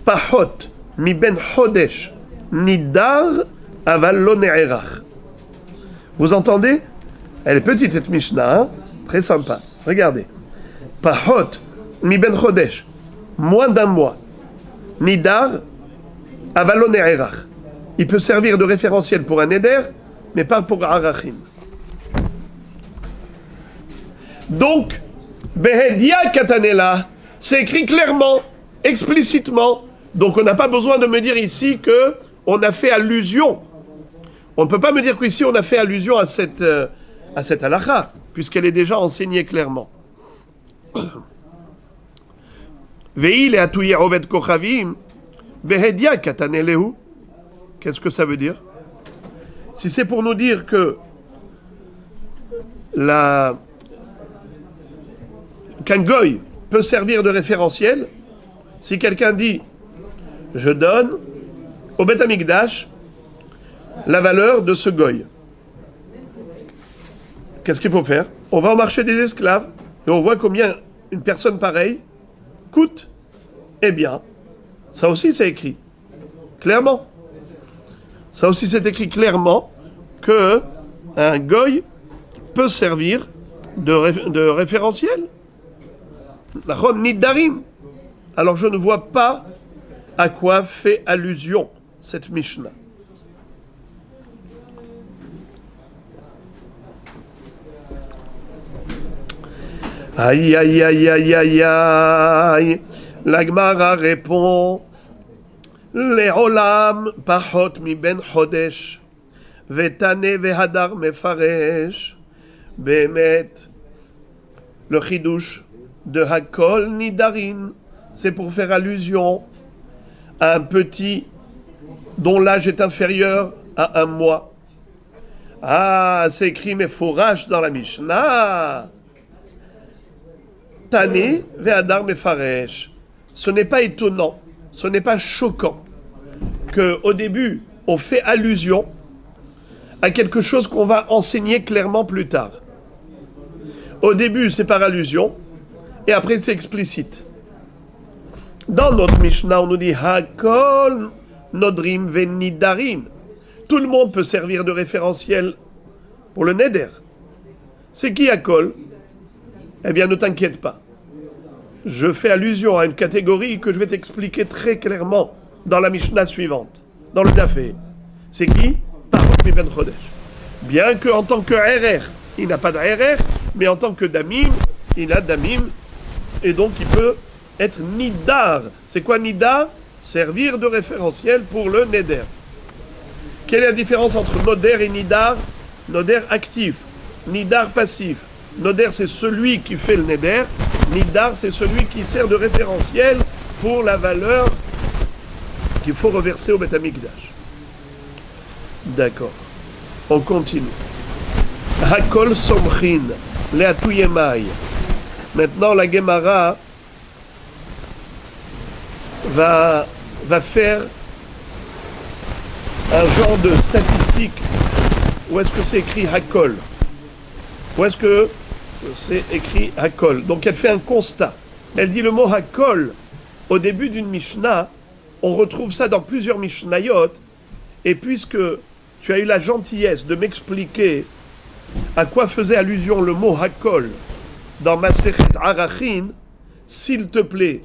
Pahot mi ben chodesh nidar aval lo ne'erach. Vous entendez? Elle est petite cette Mishnah, hein? Très sympa. Regardez. Pahot mi ben chodesh, moins d'un mois. Nidar aval lo ne'erach. Il peut servir de référentiel pour un neder, mais pas pour arachim. Donc, Behedia Katanela, c'est écrit clairement, explicitement. Donc on n'a pas besoin de me dire ici que on a fait allusion. On ne peut pas me dire qu'ici on a fait allusion à cette halakha, puisqu'elle est déjà enseignée clairement. Veil et atouye oved kochavim, Behedia Katanelehu. Qu'est-ce que ça veut dire? Si c'est pour nous dire que qu'un goy peut servir de référentiel, si quelqu'un dit je donne au Beth Amikdash la valeur de ce goy, qu'est-ce qu'il faut faire? On va au marché des esclaves et on voit combien une personne pareille coûte. Eh bien, ça aussi c'est écrit clairement. Ça aussi c'est écrit clairement que un goy peut servir de référentiel. Alors je ne vois pas à quoi fait allusion cette Mishnah. Aïe aïe aïe aïe aïe aïe. La Gemara répond Le'olam pachot mi ben chodesh vetane vehadar mefaresh. Behemet, le chidouche de Hakol Nidarin, c'est pour faire allusion à un petit dont l'âge est inférieur à 1 mois. Ah, c'est écrit mais fourrage dans la Mishnah. Tane ve'adar mefaresh. Ce n'est pas étonnant, ce n'est pas choquant qu'au début on fait allusion à quelque chose qu'on va enseigner clairement plus tard. Au début, c'est par allusion, et après, c'est explicite. Dans notre Mishnah, on nous dit Hakol Nodrim Venidarin. Tout le monde peut servir de référentiel pour le Neder. C'est qui Hakol? Eh bien, ne t'inquiète pas. Je fais allusion à une catégorie que je vais t'expliquer très clairement dans la Mishnah suivante, dans le Dafé. C'est qui? Parot mi ben chodesh. Bien qu'en tant que RR, il n'a pas de RR, mais en tant que damim, il a damim, et donc il peut être nidar. C'est quoi nidar? Servir de référentiel pour le neder. Quelle est la différence entre noder et nidar? Noder actif, nidar passif. Noder, c'est celui qui fait le neder. Nidar, c'est celui qui sert de référentiel pour la valeur qu'il faut reverser au Beth Amikdash. D'accord. On continue. Hakol somchin, le'atuyemai. Maintenant, la Gemara va faire un genre de statistique. Où est-ce que c'est écrit Hakol? Ou est-ce que c'est écrit Hakol? Donc elle fait un constat. Elle dit le mot Hakol au début d'une Mishnah. On retrouve ça dans plusieurs Mishnayot. Et puisque tu as eu la gentillesse de m'expliquer à quoi faisait allusion le mot Hakol dans Masechet Arachin, s'il te plaît,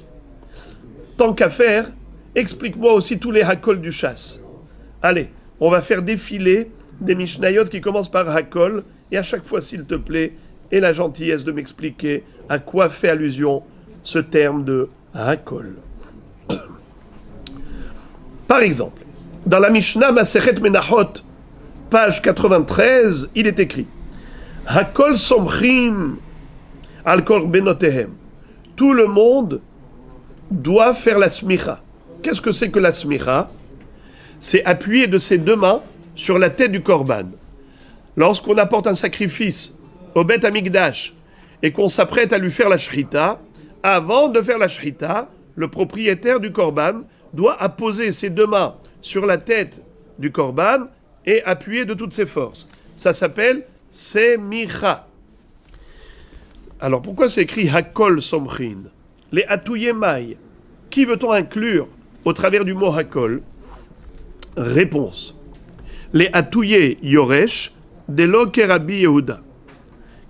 tant qu'à faire, explique-moi aussi tous les Hakol du chasse. Allez, on va faire défiler des Mishnayot qui commencent par Hakol, et à chaque fois, s'il te plaît, aie la gentillesse de m'expliquer à quoi fait allusion ce terme de Hakol. Par exemple, dans la Mishnah Masechet Menachot, page 93, il est écrit Hakol somchim al korbenotehem. Tout le monde doit faire la smicha. Qu'est-ce que c'est que la smicha? C'est appuyer de ses deux mains sur la tête du korban. Lorsqu'on apporte un sacrifice au Beth Amikdash et qu'on s'apprête à lui faire la shrita, avant de faire la shrita, le propriétaire du korban doit apposer ses deux mains sur la tête du korban et appuyer de toutes ses forces. Ça s'appelle semicha. Alors pourquoi c'est écrit Hakol Somchin? Les Atuyemai. Qui veut-on inclure au travers du mot Hakol? Réponse. Les Atouye Yoresh Delo Kerabi Yehuda.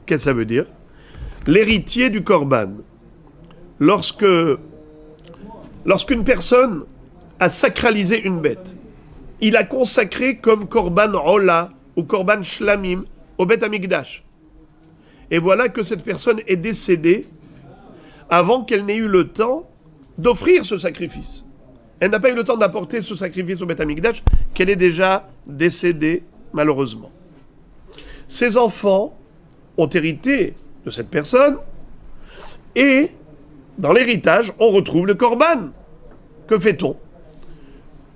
Qu'est-ce que ça veut dire? L'héritier du korban. Lorsqu'une personne a sacralisé une bête, il a consacré comme korban ola ou korban shlamim au Beth Amikdash. Et voilà que cette personne est décédée avant qu'elle n'ait eu le temps d'offrir ce sacrifice. Elle n'a pas eu le temps d'apporter ce sacrifice au Beth Amikdash, qu'elle est déjà décédée, malheureusement. Ses enfants ont hérité de cette personne, et dans l'héritage, on retrouve le korban. Que fait-on?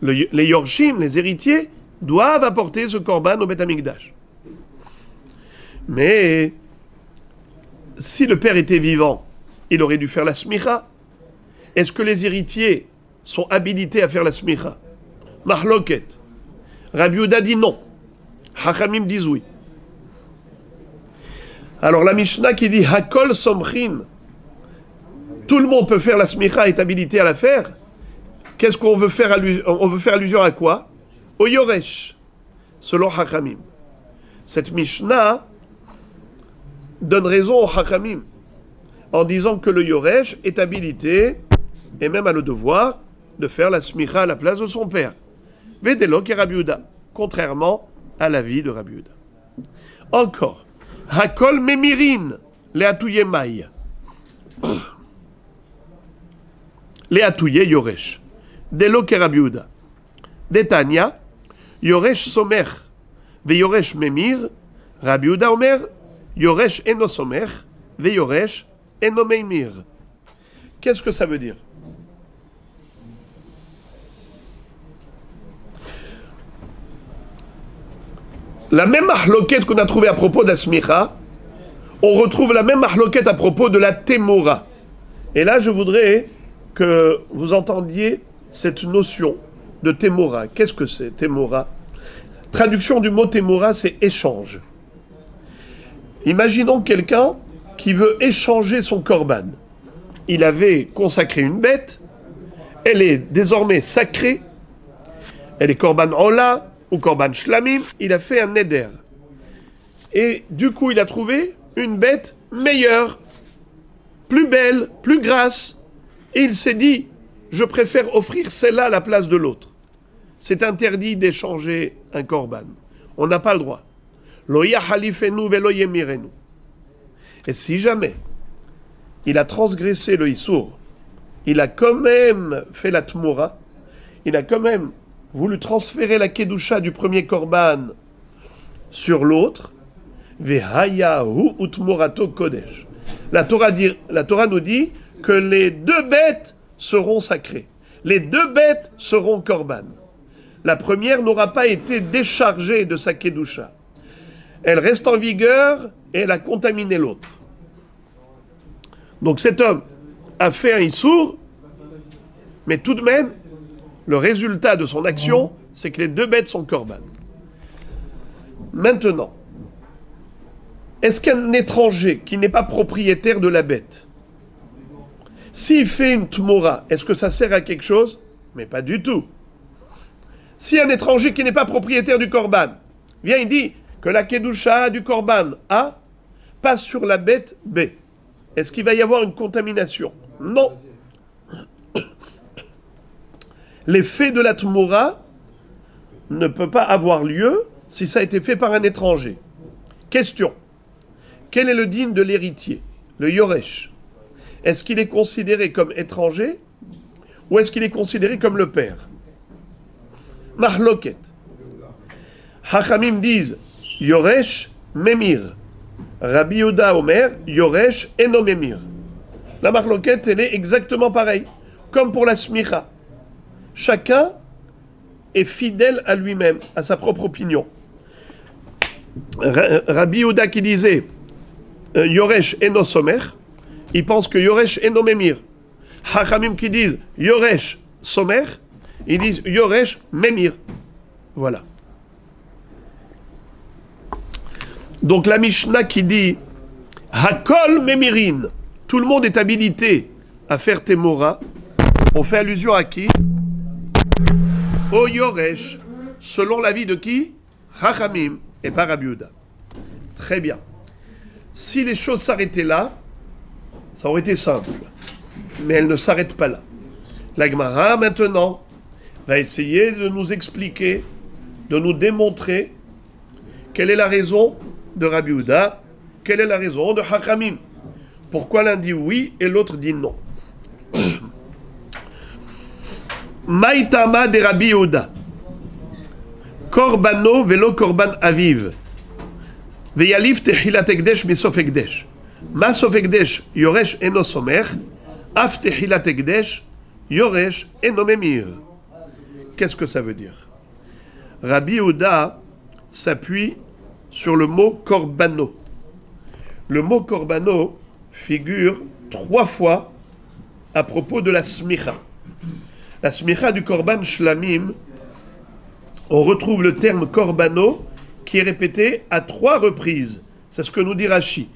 Les yorshim, les héritiers, doivent apporter ce korban au Beth Amikdash. Mais si le père était vivant, il aurait dû faire la smicha. Est-ce que les héritiers sont habilités à faire la smicha? Mahloket. Rabbi Yehuda dit non. Hachamim disent oui. Alors la Mishnah qui dit Hakol Somchin, tout le monde peut faire la smicha, est habilité à la faire. Qu'est-ce qu'on veut faire allusion? On veut faire allusion à quoi? Au Yoresh, selon Hachamim. Cette Mishnah donne raison au Hachamim en disant que le Yoresh est habilité et même a le devoir de faire la smicha à la place de son père. Vedelo et Rabbi Yehuda, contrairement à l'avis de Rabbi Yehuda. Encore, Hakol Memirin, les Atuyemai. Les Atuye Yoresh. Delo ke Rabbi Yehuda. Detania, Yoresh Somer, ve Yoresh Memir, Rabbi Yehuda Omer, Yoresh eno Somer, ve Yoresh eno Memir. Qu'est-ce que ça veut dire? La même mahloket qu'on a trouvée à propos de la smicha, on retrouve la même mahloket à propos de la temora. Et là, je voudrais que vous entendiez cette notion de temora. Qu'est-ce que c'est, temora? Traduction du mot temora, c'est échange. Imaginons quelqu'un qui veut échanger son korban. Il avait consacré une bête, elle est désormais sacrée, elle est korban ola ou korban shlamim, il a fait un neder. Et du coup, il a trouvé une bête meilleure, plus belle, plus grasse, et il s'est dit, je préfère offrir celle-là à la place de l'autre. C'est interdit d'échanger un korban. On n'a pas le droit. Lo yahalifenu velo yemirenu. Et si jamais il a transgressé le issour, il a quand même fait la tmoura, il a quand même voulu transférer la kedusha du premier korban sur l'autre, vehayahu utmorato kodesh. La Torah nous dit que les deux bêtes seront sacrées. Les deux bêtes seront korban. La première n'aura pas été déchargée de sa kedusha. Elle reste en vigueur et elle a contaminé l'autre. Donc cet homme a fait un issour, mais tout de même, le résultat de son action, c'est que les deux bêtes sont korban. Maintenant, est-ce qu'un étranger qui n'est pas propriétaire de la bête, s'il fait une tmora, est-ce que ça sert à quelque chose? Mais pas du tout. Si un étranger qui n'est pas propriétaire du korban vient, il dit que la kedusha du korban A passe sur la bête B, est-ce qu'il va y avoir une contamination? Non. L'effet de la tmora ne peut pas avoir lieu si ça a été fait par un étranger. Question. Quel est le digne de l'héritier, le yoresh? Est-ce qu'il est considéré comme étranger ou est-ce qu'il est considéré comme le père? Mahloket. Hachamim disent yoresh memir. Rabbi Yehuda Omer yoresh eno memir. La mahloket, elle est exactement pareille, comme pour la smicha. Chacun est fidèle à lui-même, à sa propre opinion. Rabbi Yehuda qui disait yoresh eno somer, il pense que yoresh eno memir. Hachamim qui disent yoresh somer, ils disent yoresh memir. Voilà. Donc la Mishnah qui dit hakol memirin, tout le monde est habilité à faire temora, on fait allusion à qui? Au yoresh, selon l'avis de qui? Hachamim et pas Rabbi Yehuda. Très bien. Si les choses s'arrêtaient là, ça aurait été simple. Mais elles ne s'arrêtent pas là. La Gemara, maintenant, va essayer de nous expliquer, de nous démontrer quelle est la raison de Rabbi Yehuda, quelle est la raison de Hachamim. Pourquoi l'un dit oui et l'autre dit non. Maïtama de Rabbi Yehuda. Korbano velo korban aviv. Veyalif tehilat ekdesh misof ekdesh. Ma sof ekdesh yoresh eno somer. Af tehilat ekdesh yoresh eno memir. Qu'est-ce que ça veut dire? Rabbi Yehuda s'appuie sur le mot korbano. Le mot korbano figure 3 fois à propos de la smicha. La smicha du korban shlamim, on retrouve le terme korbano qui est répété à 3 reprises. C'est ce que nous dit Rashi.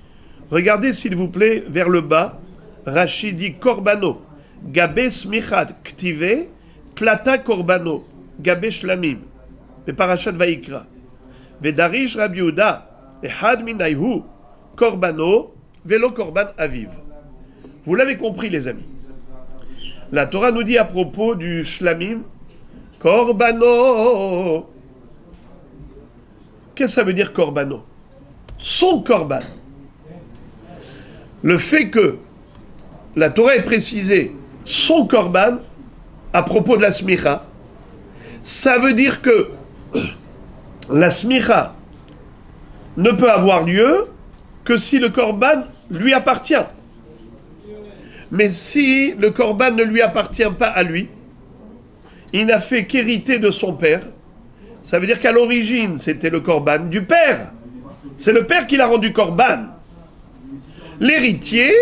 Regardez s'il vous plaît vers le bas. Rashi dit korbano. Gabe smichat ktive, tlata korbano. Gabe shlamim. Beparashat Vayikra. Vedarish Rabbi Yehuda. Ehad minayhu. Korbano. Velo korban aviv. Vous l'avez compris les amis. La Torah nous dit à propos du shlamim, korbano. Qu'est-ce que ça veut dire korbano? Son korban. Le fait que la Torah ait précisé son korban à propos de la smicha, ça veut dire que la smicha ne peut avoir lieu que si le korban lui appartient. Mais si le korban ne lui appartient pas à lui, il n'a fait qu'hériter de son père, ça veut dire qu'à l'origine, c'était le korban du père. C'est le père qui l'a rendu korban. L'héritier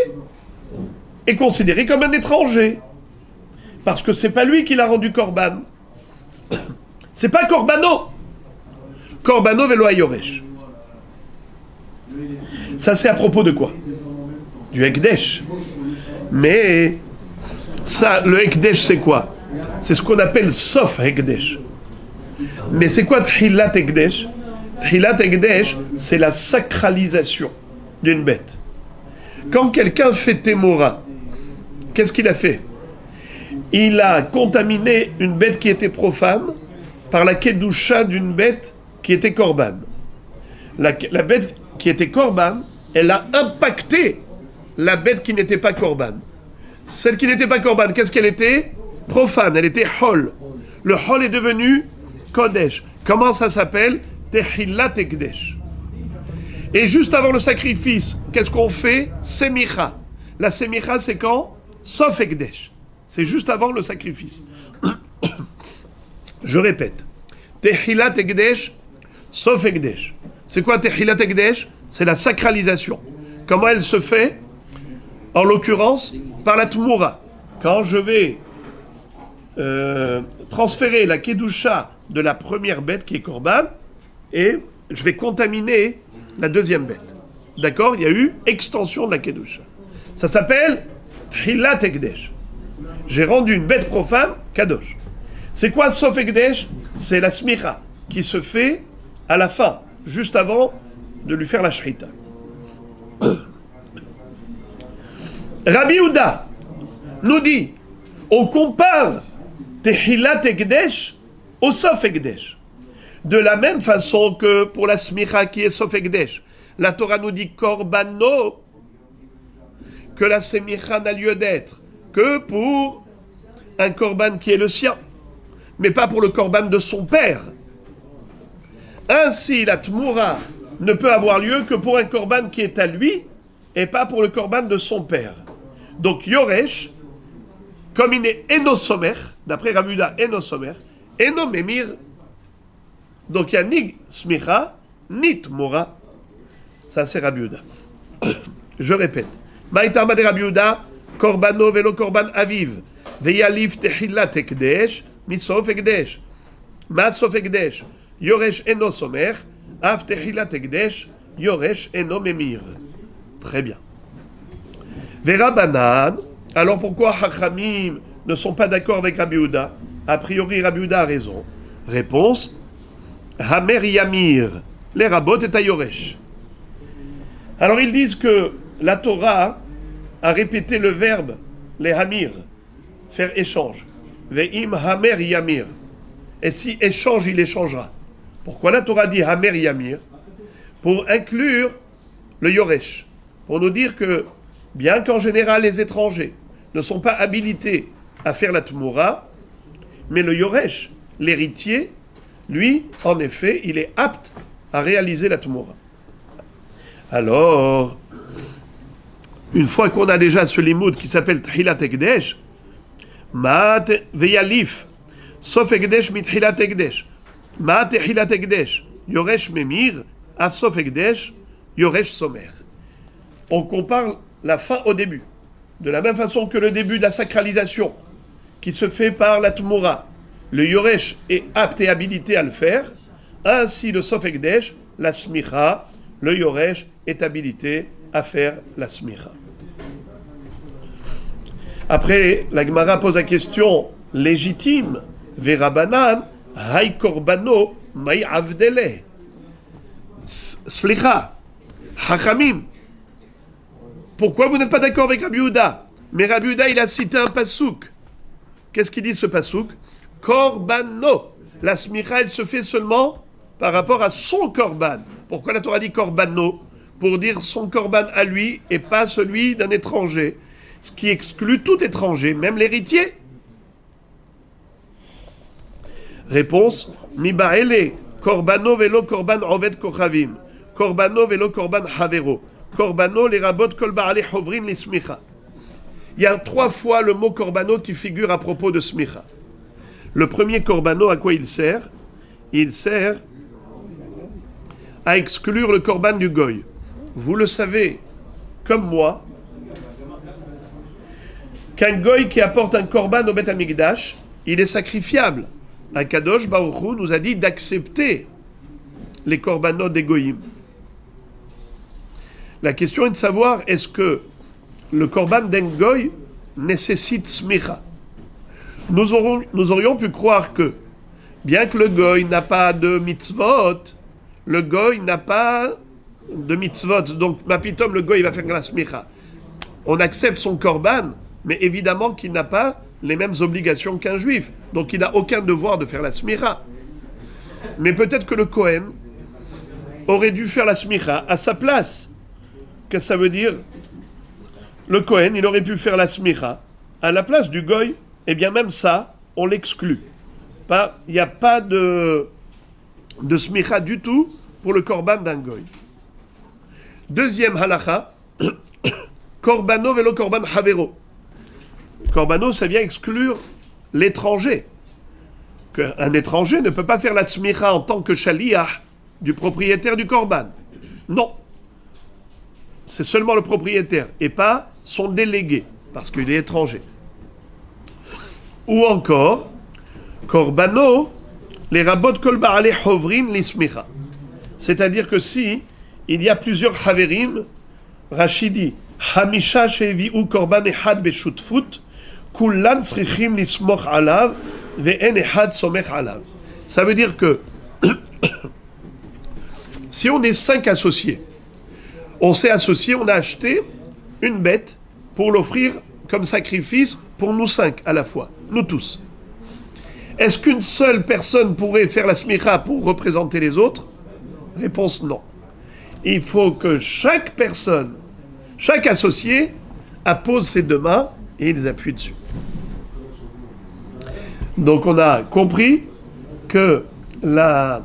est considéré comme un étranger. Parce que c'est pas lui qui l'a rendu korban. C'est pas korbano. Korbano velo ayoresh. Ça c'est à propos de quoi? Du Hekdesh. Mais ça, le Hekdesh c'est quoi? C'est ce qu'on appelle Sof Hekdesh. Mais c'est quoi Tchilat Hekdesh? Tchilat Hekdesh, c'est la sacralisation d'une bête. Quand quelqu'un fait Temora, qu'est-ce qu'il a fait? Il a contaminé une bête qui était profane par la kedusha d'une bête qui était korban. La bête qui était korban, elle a impacté la bête qui n'était pas korban. Celle qui n'était pas korban, qu'est-ce qu'elle était? Profane, elle était hol. Le hol est devenu kodesh. Comment ça s'appelle? Tehillat ekdesh. Et juste avant le sacrifice, qu'est-ce qu'on fait? Semicha. La semicha, c'est quand? Sof ekdesh. C'est juste avant le sacrifice. Je répète. Tehillat ekdesh, sof ekdesh. C'est quoi Tehillat ekdesh? C'est la sacralisation. Comment elle se fait? En l'occurrence, par la tmoura. Quand je vais transférer la kedusha de la première bête qui est korban, et je vais contaminer la deuxième bête. D'accord? Il y a eu extension de la Kedusha. Ça s'appelle Tchilat Ekdesh. J'ai rendu une bête profane Kadosh. C'est quoi Sof Ekdesh? C'est la smicha qui se fait à la fin, juste avant de lui faire la shrita. Rabbi Yehuda nous dit, on compare Tchilat Ekdesh au Sof Ekdesh. De la même façon que pour la smicha qui est Sof Ekdesh, la Torah nous dit Korbano, que la smicha n'a lieu d'être que pour un korban qui est le sien, mais pas pour le korban de son père. Ainsi, la tmoura ne peut avoir lieu que pour un korban qui est à lui, et pas pour le korban de son père. Donc Yoresh, comme il est enosomer, d'après Rabbi Yehuda, enosomer, enomemir, donc il y a ni smicha, ni tmoura. Ça c'est Rabbi Yehuda. Je répète. Maïtama de Rabbi Yehuda, korbano velo korban aviv, veyalif techilat ekdesh, misof ekdesh, masof ekdesh, yoresh eno somer, af techilat ekdesh, yoresh eno memir. Très bien. Verabanan, alors pourquoi Hachamim ne sont pas d'accord avec Rabbi Yehuda? A priori, Rabbi Yehuda a raison. Réponse, Hamer Yamir, les rabot et Ayoresh. Alors ils disent que la Torah a répété le verbe, les hamir, faire échange. Ve'im hamer yamir. Et si échange, il échangera. Pourquoi la Torah dit hamer yamir? Pour inclure le yoresh. Pour nous dire que, bien qu'en général les étrangers ne sont pas habilités à faire la tmoura, mais le yoresh, l'héritier, lui, en effet, il est apte à réaliser la tmoura. Alors, une fois qu'on a déjà ce limoud qui s'appelle Tchilat Ekdesh, Ma'at veyalif, Sof Ekdesh mit Tchilat Ekdesh, Ma'at Tchilat Ekdesh, Yoresh Memir, Af Sof Ekdesh, Yoresh Somer. On compare la fin au début. De la même façon que le début de la sacralisation, qui se fait par la Tmoura, le Yoresh est apte et habilité à le faire, ainsi le Sof Ekdesh, la Smicha, le Yoresh est habilité à faire la smicha. Après, la Gemara pose la question légitime. Verabanan, hay korbano, may avdele. Slicha, hachamim. Pourquoi vous n'êtes pas d'accord avec Rabbi Yehuda? Mais Rabbi Yehuda, il a cité un pasouk. Qu'est-ce qu'il dit ce pasouk? Korbano. La smicha, elle se fait seulement par rapport à son korban. Pourquoi la Torah dit korbano? Pour dire son korban à lui et pas celui d'un étranger. Ce qui exclut tout étranger, même l'héritier. Réponse, Mibaele, korbano velo korban oved kochavim, korbano velo korban havero, korbano les rabot kol baale hovrin les smicha. Il y a 3 fois le mot korbano qui figure à propos de smicha. Le premier korbano, à quoi il sert? Il sert à exclure le korban du goy. Vous le savez, comme moi, qu'un goy qui apporte un korban au Beth Amikdash, il est sacrifiable. Akadosh Baruch Hu nous a dit d'accepter les korbanot des goyim. La question est de savoir, est-ce que le korban d'un goy nécessite smicha? Nous aurions pu croire que, bien que le goy n'a pas de mitzvot, le goy n'a pas de mitzvot, donc mapitom, le goy va faire la smicha. On accepte son korban, mais évidemment qu'il n'a pas les mêmes obligations qu'un juif, donc il n'a aucun devoir de faire la smicha. Mais peut-être que le Kohen aurait dû faire la smicha à sa place. Qu'est-ce que ça veut dire? Le Kohen, il aurait pu faire la smicha à la place du goy, et bien même ça, on l'exclut. Il n'y a pas de smicha du tout pour le korban d'un goy. Deuxième halacha, korbano velo korban havero. Korbano, ça vient exclure l'étranger. Un étranger ne peut pas faire la smicha en tant que shaliach du propriétaire du korban. Non. C'est seulement le propriétaire et pas son délégué, parce qu'il est étranger. Ou encore, korbano, les rabot kol baale hovrin li smicha. C'est-à-dire que si il y a plusieurs haverim. Rachidi, Hamisha shevi'u korban echad beshutfut, kullan tzrichim lismoch alav, ve'en echad somech alav. Ça veut dire que si on est 5 associés, on s'est associés, on a acheté une bête pour l'offrir comme sacrifice pour nous 5 à la fois, nous tous. Est-ce qu'une seule personne pourrait faire la smicha pour représenter les autres? Réponse non. Il faut que chaque personne, chaque associé, appose ses 2 mains et il les appuie dessus. Donc on a compris que la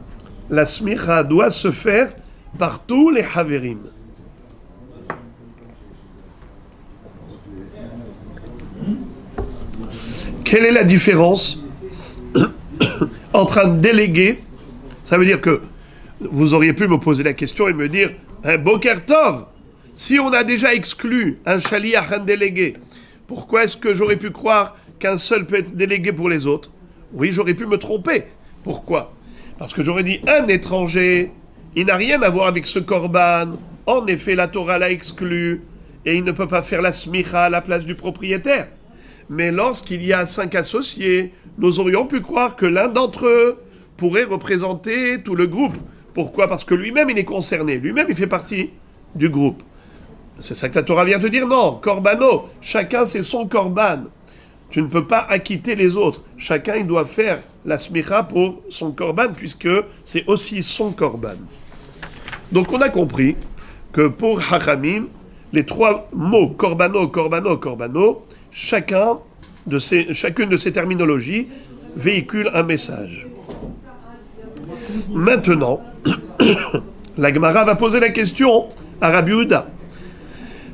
smicha doit se faire par tous les haverim. Quelle est la différence entre un délégué? Ça veut dire que vous auriez pu me poser la question et me dire Boker Tov, si on a déjà exclu un shaliach, un délégué, pourquoi est-ce que j'aurais pu croire qu'un seul peut être délégué pour les autres? Oui, j'aurais pu me tromper. Pourquoi? Parce que j'aurais dit un étranger, il n'a rien à voir avec ce korban. En effet, la Torah l'a exclu et il ne peut pas faire la smicha à la place du propriétaire. Mais lorsqu'il y a 5 associés, nous aurions pu croire que l'un d'entre eux pourrait représenter tout le groupe. Pourquoi? Parce que lui-même, il est concerné. Lui-même, il fait partie du groupe. C'est ça que la Torah vient te dire. Non, korbano, chacun c'est son korban. Tu ne peux pas acquitter les autres. Chacun, il doit faire la smicha pour son korban, puisque c'est aussi son korban. Donc on a compris que pour Hachamim, les 3 mots, korbano, korbano, korbano, chacune de ces terminologies véhicule un message. Maintenant, la Gemara va poser la question à Rabbi Yehuda.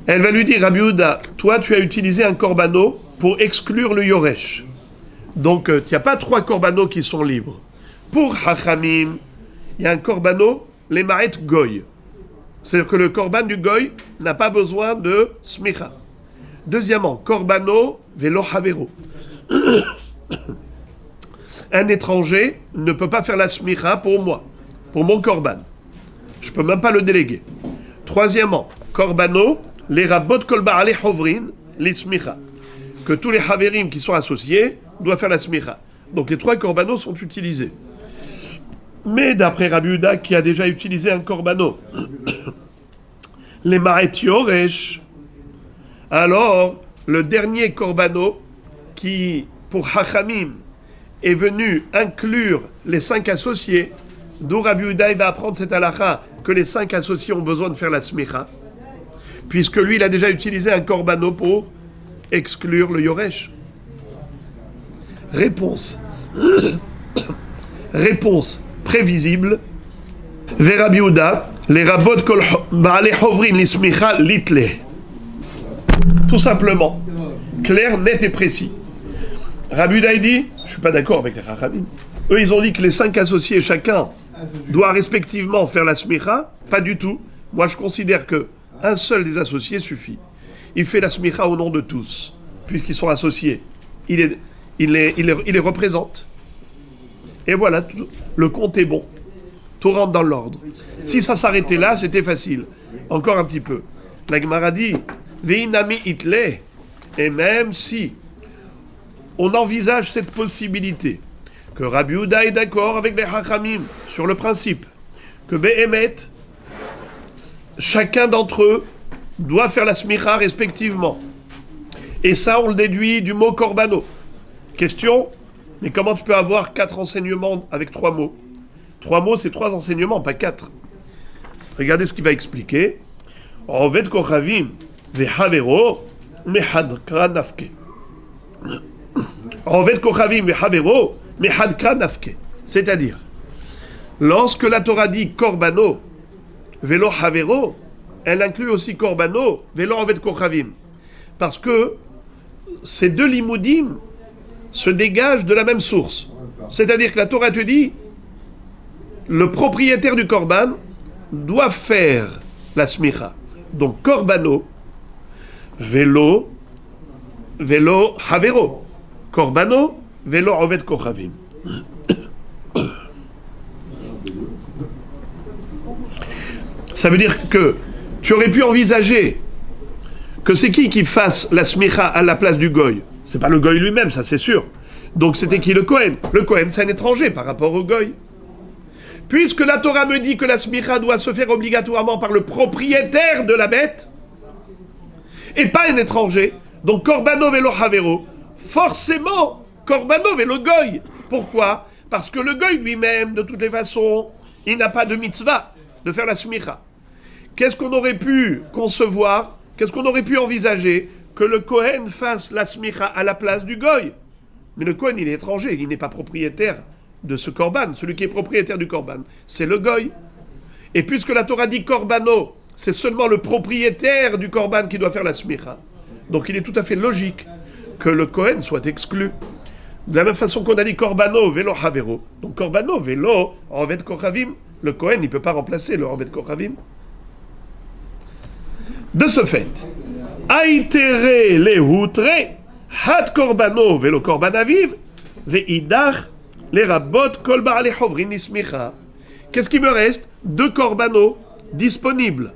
Elle va lui dire, Rabbi Yehuda, toi tu as utilisé un korbano pour exclure le yoresh. Donc il n'y a pas 3 korbanos qui sont libres. Pour Hachamim, il y a un korbano, les ma'et goy. C'est-à-dire que le korban du goy n'a pas besoin de smicha. Deuxièmement, korbano velo havero. Un étranger ne peut pas faire la smicha pour moi, pour mon korban. Je ne peux même pas le déléguer. Troisièmement, korbano, les rabot kol ba'alei hovrin, les smicha. Que tous les haverim qui sont associés doivent faire la smicha. Donc les 3 korbanos sont utilisés. Mais d'après Rabbi Yehuda, qui a déjà utilisé un korbano, les ma'et yoresh, alors le dernier korbano qui, pour Hachamim, est venu inclure les 5 associés, d'où Rabbi Yehuda va apprendre cette halakha que les 5 associés ont besoin de faire la smicha, puisque lui, il a déjà utilisé un korbano pour exclure le yoresh. Réponse. Réponse prévisible. Vers Rabbi Yehuda, les rabot kol ba'alei hovrin l'ismicha litle. Tout simplement. Clair, net et précis. Rabbi Yehuda dit, je ne suis pas d'accord avec les Chachamim. Eux, ils ont dit que les 5 associés, chacun, doit respectivement faire la smicha. Pas du tout. Moi, je considère que un seul des associés suffit. Il fait la smicha au nom de tous, puisqu'ils sont associés. Il les représente. Et voilà, le compte est bon. Tout rentre dans l'ordre. Si ça s'arrêtait là, c'était facile. Encore un petit peu. La Gemara dit, Veinami itle, et même si on envisage cette possibilité, que Rabbi Yehuda est d'accord avec les Hachamim sur le principe, que Behemet, chacun d'entre eux doit faire la smicha respectivement. Et ça, on le déduit du mot korbano. Question, mais comment tu peux avoir 4 enseignements avec 3 mots? 3 mots, c'est 3 enseignements, pas 4. Regardez ce qu'il va expliquer. Oved kochavim vehavero mehad kra nafke. Oved kochavim vehavero mehad kra nafke. C'est-à-dire, lorsque la Torah dit korbano velo havero, elle inclut aussi korbano velo oved kochavim. Parce que ces 2 limoudim se dégagent de la même source. C'est-à-dire que la Torah te dit, le propriétaire du korban doit faire la smicha. Donc korbano, velo havero. Korbano, velo oved kochavim. Ça veut dire que tu aurais pu envisager que c'est qui fasse la smicha à la place du goy. C'est pas le goy lui-même, ça c'est sûr. Donc c'était qui le Kohen? Le Kohen c'est un étranger par rapport au goy. Puisque la Torah me dit que la smicha doit se faire obligatoirement par le propriétaire de la bête, et pas un étranger, donc Korbanov et lo Havero, forcément, Korbanov et le goy. Pourquoi? Parce que le goy lui-même, de toutes les façons, il n'a pas de mitzvah de faire la smicha. Qu'est-ce qu'on aurait pu concevoir? Qu'est-ce qu'on aurait pu envisager? Que le Kohen fasse la smicha à la place du goy. Mais le Kohen, il est étranger, il n'est pas propriétaire de ce korban. Celui qui est propriétaire du korban, c'est le goy. Et puisque la Torah dit korbano, c'est seulement le propriétaire du korban qui doit faire la smicha. Donc il est tout à fait logique que le Kohen soit exclu. De la même façon qu'on a dit korbano velo havero. Donc korbano velo rovet kochavim. Le Kohen, il ne peut pas remplacer le rovet kochavim. De ce fait, aitere lehoutre had korbano velo korban aviv veidach les rabot kol ba'alei hovrin nismicha. Qu'est-ce qui me reste? 2 korbanos disponibles.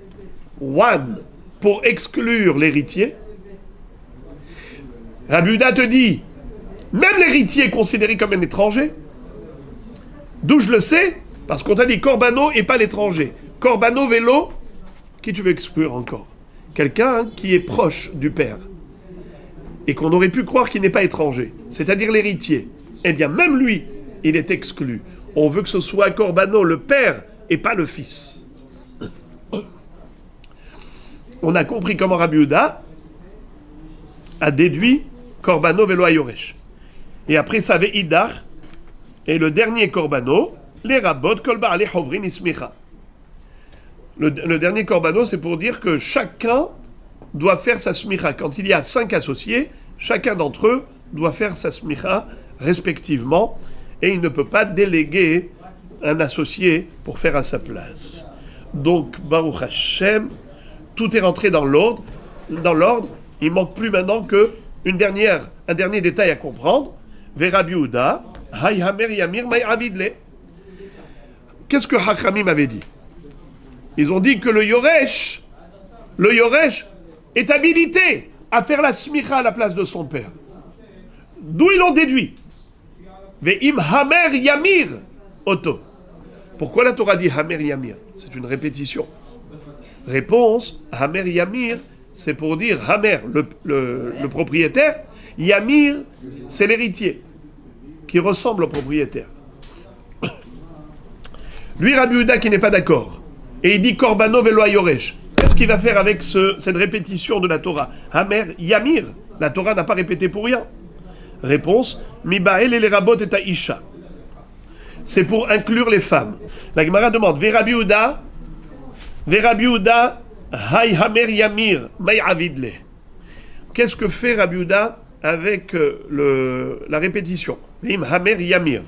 One pour exclure l'héritier. Rabbi Yehuda te dit, même l'héritier est considéré comme un étranger. D'où je le sais? Parce qu'on t'a dit korbano et pas l'étranger. Korbano vélo, qui tu veux exclure encore? Quelqu'un qui est proche du père. Et qu'on aurait pu croire qu'il n'est pas étranger. C'est-à-dire l'héritier. Eh bien, même lui, il est exclu. On veut que ce soit korbano, le père, et pas le fils. On a compris comment Rabbi Yehuda a déduit korbano velo ayoresh. Et après ça avait idach, et le dernier korbano, les rabot kol ba'alei hovrin ismicha. Le dernier korbano, c'est pour dire que chacun doit faire sa smicha. Quand il y a 5 associés, chacun d'entre eux doit faire sa smicha respectivement, et il ne peut pas déléguer un associé pour faire à sa place. Donc, Baruch Hashem, tout est rentré dans l'ordre. Il manque plus maintenant que un dernier détail à comprendre. Rabbi Yehuda, hay hamer yamir may avidle. Qu'est-ce que Hachamim avait dit? Ils ont dit que le Yoresh est habilité à faire la smicha à la place de son père. D'où ils l'ont déduit. Ve'im hamer yamir oto. Pourquoi la Torah dit hamer yamir? C'est une répétition. Réponse, hamer yamir, c'est pour dire hamer, le propriétaire, yamir, c'est l'héritier, qui ressemble au propriétaire. Lui, Rabbi Yehuda, qui n'est pas d'accord, et il dit korbano velo ayoresh. Qu'est-ce qu'il va faire avec cette répétition de la Torah? Hamer yamir, la Torah n'a pas répété pour rien. Réponse, mi ba'el et les rabot et isha. C'est pour inclure les femmes. La Gemara demande, Rabbi Yehuda, hay hamer yamir, may avidle. Qu'est-ce que fait Rabbi Yehuda avec la répétition? Vim hamer yamir.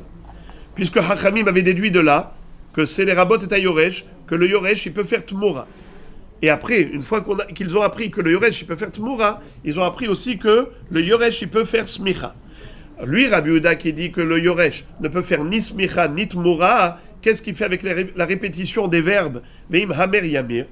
Puisque Hachamim avait déduit de là que c'est les rabot et yoresh, que le yoresh il peut faire tmoura. Et après, une fois qu'ils ont appris que le yoresh il peut faire tmoura, ils ont appris aussi que le yoresh il peut faire smicha. Lui, Rabbi Yehuda, qui dit que le yoresh ne peut faire ni smicha ni tmoura, qu'est-ce qu'il fait avec la répétition des verbes? Veim hamer yamir.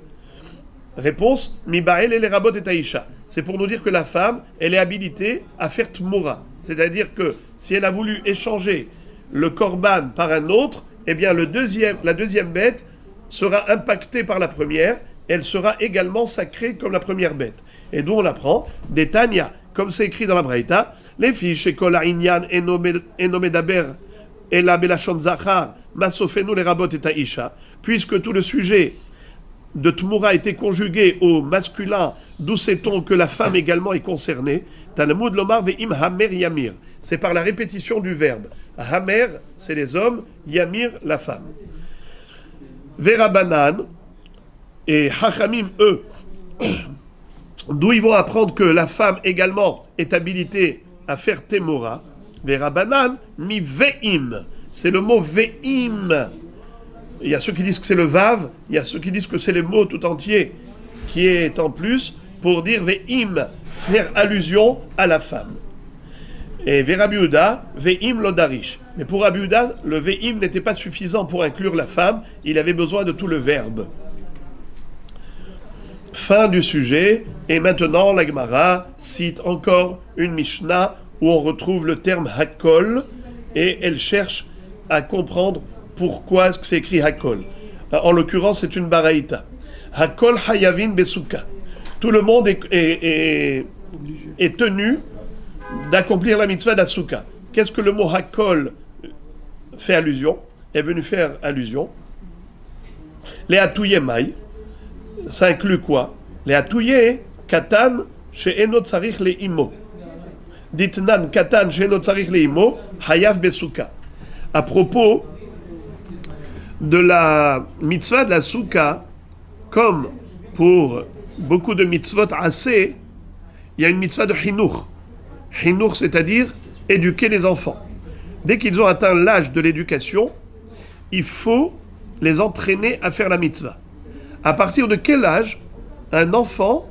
Réponse, mi ba'el et les rabot et aisha. C'est pour nous dire que la femme, elle est habilitée à faire tmoura. C'est-à-dire que si elle a voulu échanger le korban par un autre, eh bien la deuxième bête sera impactée par la première, elle sera également sacrée comme la première bête. Et d'où on apprend des Tanya, comme c'est écrit dans la Braïta, les filles chez Kol Ha'inyan eno medaber ela belashon zachar masofenu les rabot et aisha, puisque tout le sujet de Tmoura était conjugué au masculin, d'où sait-on que la femme également est concernée. Talmud lomar ve'im hamer yamir. C'est par la répétition du verbe. Hamer, c'est les hommes, yamir, la femme. Verabanan, et Hachamim, eux, d'où ils vont apprendre que la femme également est habilitée à faire Temora. Verabanan, mi ve'im. C'est le mot ve'im. Il y a ceux qui disent que c'est le vav, il y a ceux qui disent que c'est les mots tout entiers qui est en plus pour dire ve'im, faire allusion à la femme. Et Rabbi Yehuda, ve'im lodarish. Mais pour Rabbi Yehuda, le ve'im n'était pas suffisant pour inclure la femme, il avait besoin de tout le verbe. Fin du sujet. Et maintenant, la Gemara cite encore une Mishnah où on retrouve le terme Hakol et elle cherche à comprendre pourquoi est-ce que c'est écrit Hakol. En l'occurrence, c'est une baraïta. Hakol Hayavin Besuka. Tout le monde est tenu d'accomplir la mitzvah d'Asuka. Qu'est-ce que le mot Hakol fait allusion, est venu faire allusion? Les Atouye ça inclut quoi? Les Atouye, Katan, chez Enot Sarich le Imo. Ditnan Katan, chez Enot Sarich le Imo, Hayav Besuka. À propos de la mitzvah de la Souka, comme pour beaucoup de mitzvot assez, il y a une mitzvah de Hinour. Hinour, c'est-à-dire éduquer les enfants. Dès qu'ils ont atteint l'âge de l'éducation, il faut les entraîner à faire la mitzvah. À partir de quel âge un enfant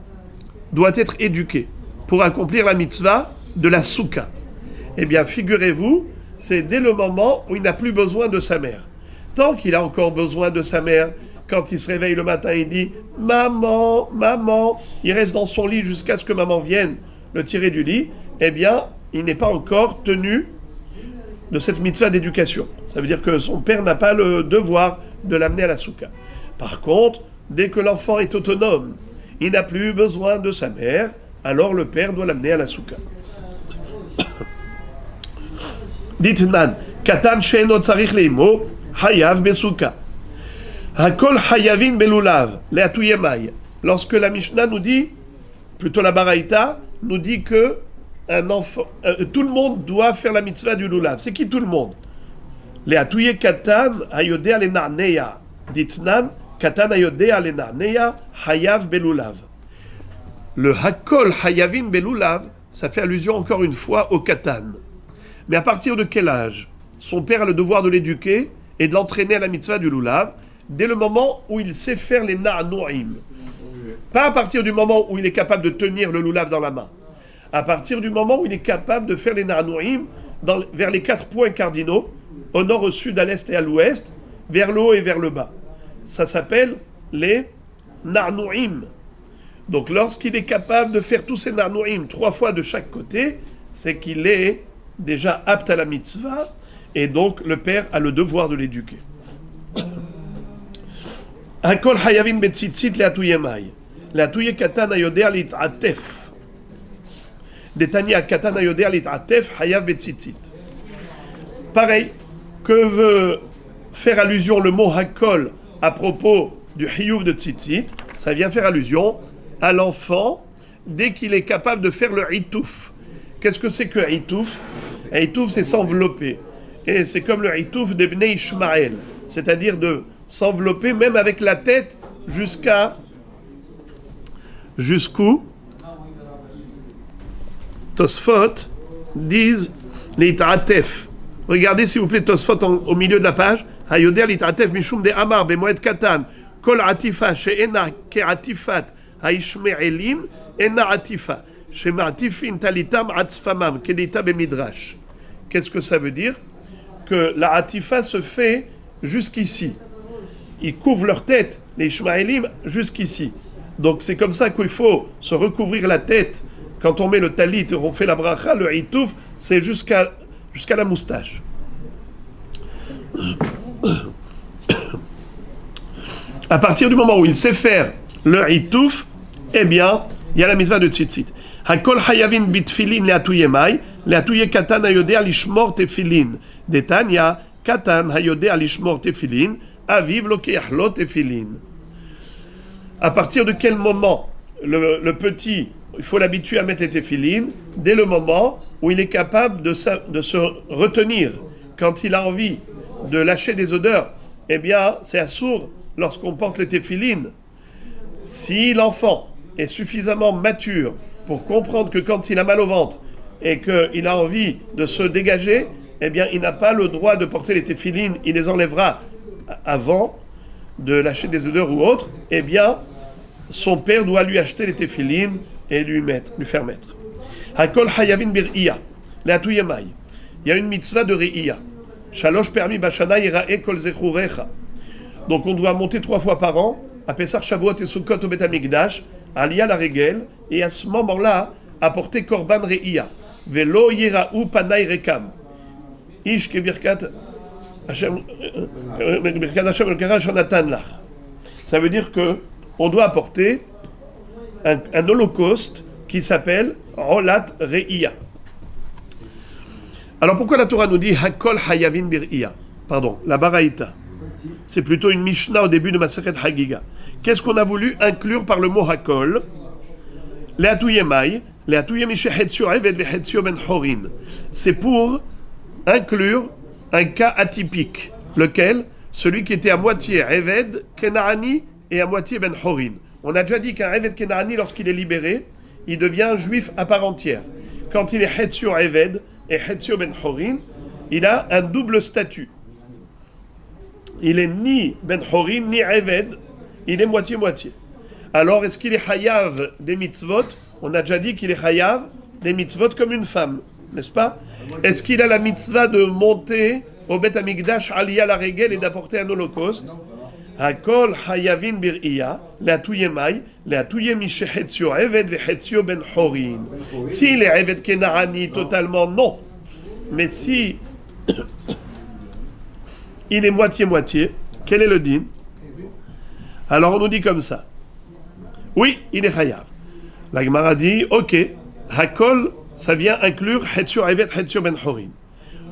doit être éduqué pour accomplir la mitzvah de la souka? Eh bien, figurez-vous, c'est dès le moment où il n'a plus besoin de sa mère. Tant qu'il a encore besoin de sa mère, quand il se réveille le matin, il dit « Maman, maman », il reste dans son lit jusqu'à ce que maman vienne le tirer du lit, eh bien, il n'est pas encore tenu de cette mitzvah d'éducation. Ça veut dire que son père n'a pas le devoir de l'amener à la souka. Par contre, dès que l'enfant est autonome, il n'a plus besoin de sa mère, alors le père doit l'amener à la souka. Ditnan, katan she'eno tzarich leimo, hayav besouka. Hakol hayavin belulav, le'atouye mai. Lorsque la Mishnah nous dit, plutôt la Baraïta, nous dit que un enfant, tout le monde doit faire la mitzvah du lulav. C'est qui tout le monde? Le'atouye katan hayodea lenarneya. Ditnan, katan hayodea lenarneya, hayav belulav. Le hakol hayavin belulav, ça fait allusion encore une fois au katan. Mais à partir de quel âge son père a le devoir de l'éduquer et de l'entraîner à la mitzvah du lulav? Dès le moment où il sait faire les na'anoim. Pas à partir du moment où il est capable de tenir le lulav dans la main. À partir du moment où il est capable de faire les na'anoim vers les 4 points cardinaux, au nord, au sud, à l'est et à l'ouest, vers le haut et vers le bas. Ça s'appelle les na'anoim. Donc lorsqu'il est capable de faire tous ces na'anoim 3 fois de chaque côté, c'est qu'il est déjà apte à la mitzvah, et donc le père a le devoir de l'éduquer. Hakol hayavin betzitzit le'atouye mai. Le'atouye katan hayodea lit'atef. Detania katan hayodea lit'atef hayav betzitzit. Pareil, que veut faire allusion le mot hakol à propos du hiyuv de tzitzit? Ça vient faire allusion à l'enfant dès qu'il est capable de faire le hitouf. Qu'est-ce que c'est que hitouf? Hitouf, c'est s'envelopper. Et c'est comme le hitouf de Bnei Ishmael, c'est-à-dire de s'envelopper même avec la tête jusqu'où Tosfot disent l'it'atef. Regardez s'il vous plaît Tosfot au milieu de la page. Hayoder l'it'atef mishum de amar bemoed katan kol atifa she'ena ke'atifat haishme'elim ena atifa she'ma'atifin talitam atzfamam kedita bemidrash. Qu'est-ce que ça veut dire? Que la atifa se fait jusqu'ici. Ils couvrent leur tête, les Ishmaélim, jusqu'ici. Donc c'est comme ça qu'il faut se recouvrir la tête. Quand on met le talit et on fait la bracha, le hitouf, c'est jusqu'à la moustache. À partir du moment où il sait faire le hitouf, eh bien, il y a la mitzvah de tzitzit. Hakol hayavin bitfilin le'atouye mai, le'atouye katan hayodea lishmor tefilin. Detania, katan hayodea lishmor tefilin, aviv lokeachlot tefilin. À partir de quel moment le petit, il faut l'habituer à mettre les téphilines? Dès le moment où il est capable de se retenir. Quand il a envie de lâcher des odeurs, eh bien, c'est assourd lorsqu'on porte les téphilines. Si l'enfant est suffisamment mature pour comprendre que quand il a mal au ventre et qu'il a envie de se dégager, eh bien, il n'a pas le droit de porter les téphilines, il les enlèvera avant de lâcher des odeurs ou autre, eh bien, son père doit lui acheter les téphilines et lui faire mettre. Hakol hayavin bir'iya, le'atouye mai. Il y a une mitzvah de re'iya. Shalosh permis bashana yira'e kol zechurecha. Donc on doit monter 3 fois par an, à Pessah, Shavuot et Sukkot au Beth Amikdash, Alia la Regel, et à ce moment-là, apporter Korban Re'ia. Velo Yira'u Panay Rekam. Ish Kebirkat Hashem Shonatan Lach. Ça veut dire que on doit apporter un holocauste qui s'appelle Rolat Re'ia. Alors pourquoi la Torah nous dit Hakol Hayavin Bir'ia? Pardon, la Baraïta. C'est plutôt une Mishnah au début de Masechet Hagiga. Qu'est-ce qu'on a voulu inclure par le mot Hakol? C'est pour inclure un cas atypique. Lequel? Celui qui était à moitié Eved Kenaani et à moitié Ben Horin. On a déjà dit qu'un Eved Kenaani, lorsqu'il est libéré, il devient juif à part entière. Quand il est Hetzio Eved et Hetzio Ben Horin, il a un double statut. Il est ni Ben Horin ni Eved, il est moitié-moitié. Alors, est-ce qu'il est Hayav des mitzvot? On a déjà dit qu'il est Hayav des mitzvot comme une femme, n'est-ce pas? Est-ce qu'il a la mitzvah de monter au Bet Hamikdash Aliyah la Regel et d'apporter un holocauste? Hakol Hayavin Bir'ia, Le'atu Yemai, Le'atu Yemishe Hetzio Eved Ve'Hetzio Ben Horin. S'il est Eved Kenaani totalement, non. Mais si il est moitié-moitié, quel est le din? Alors on nous dit comme ça. Oui, il est Hayav. La Gemara dit, ok, Hakol, ça vient inclure Hetzio Evet, Hetzio Ben Horin.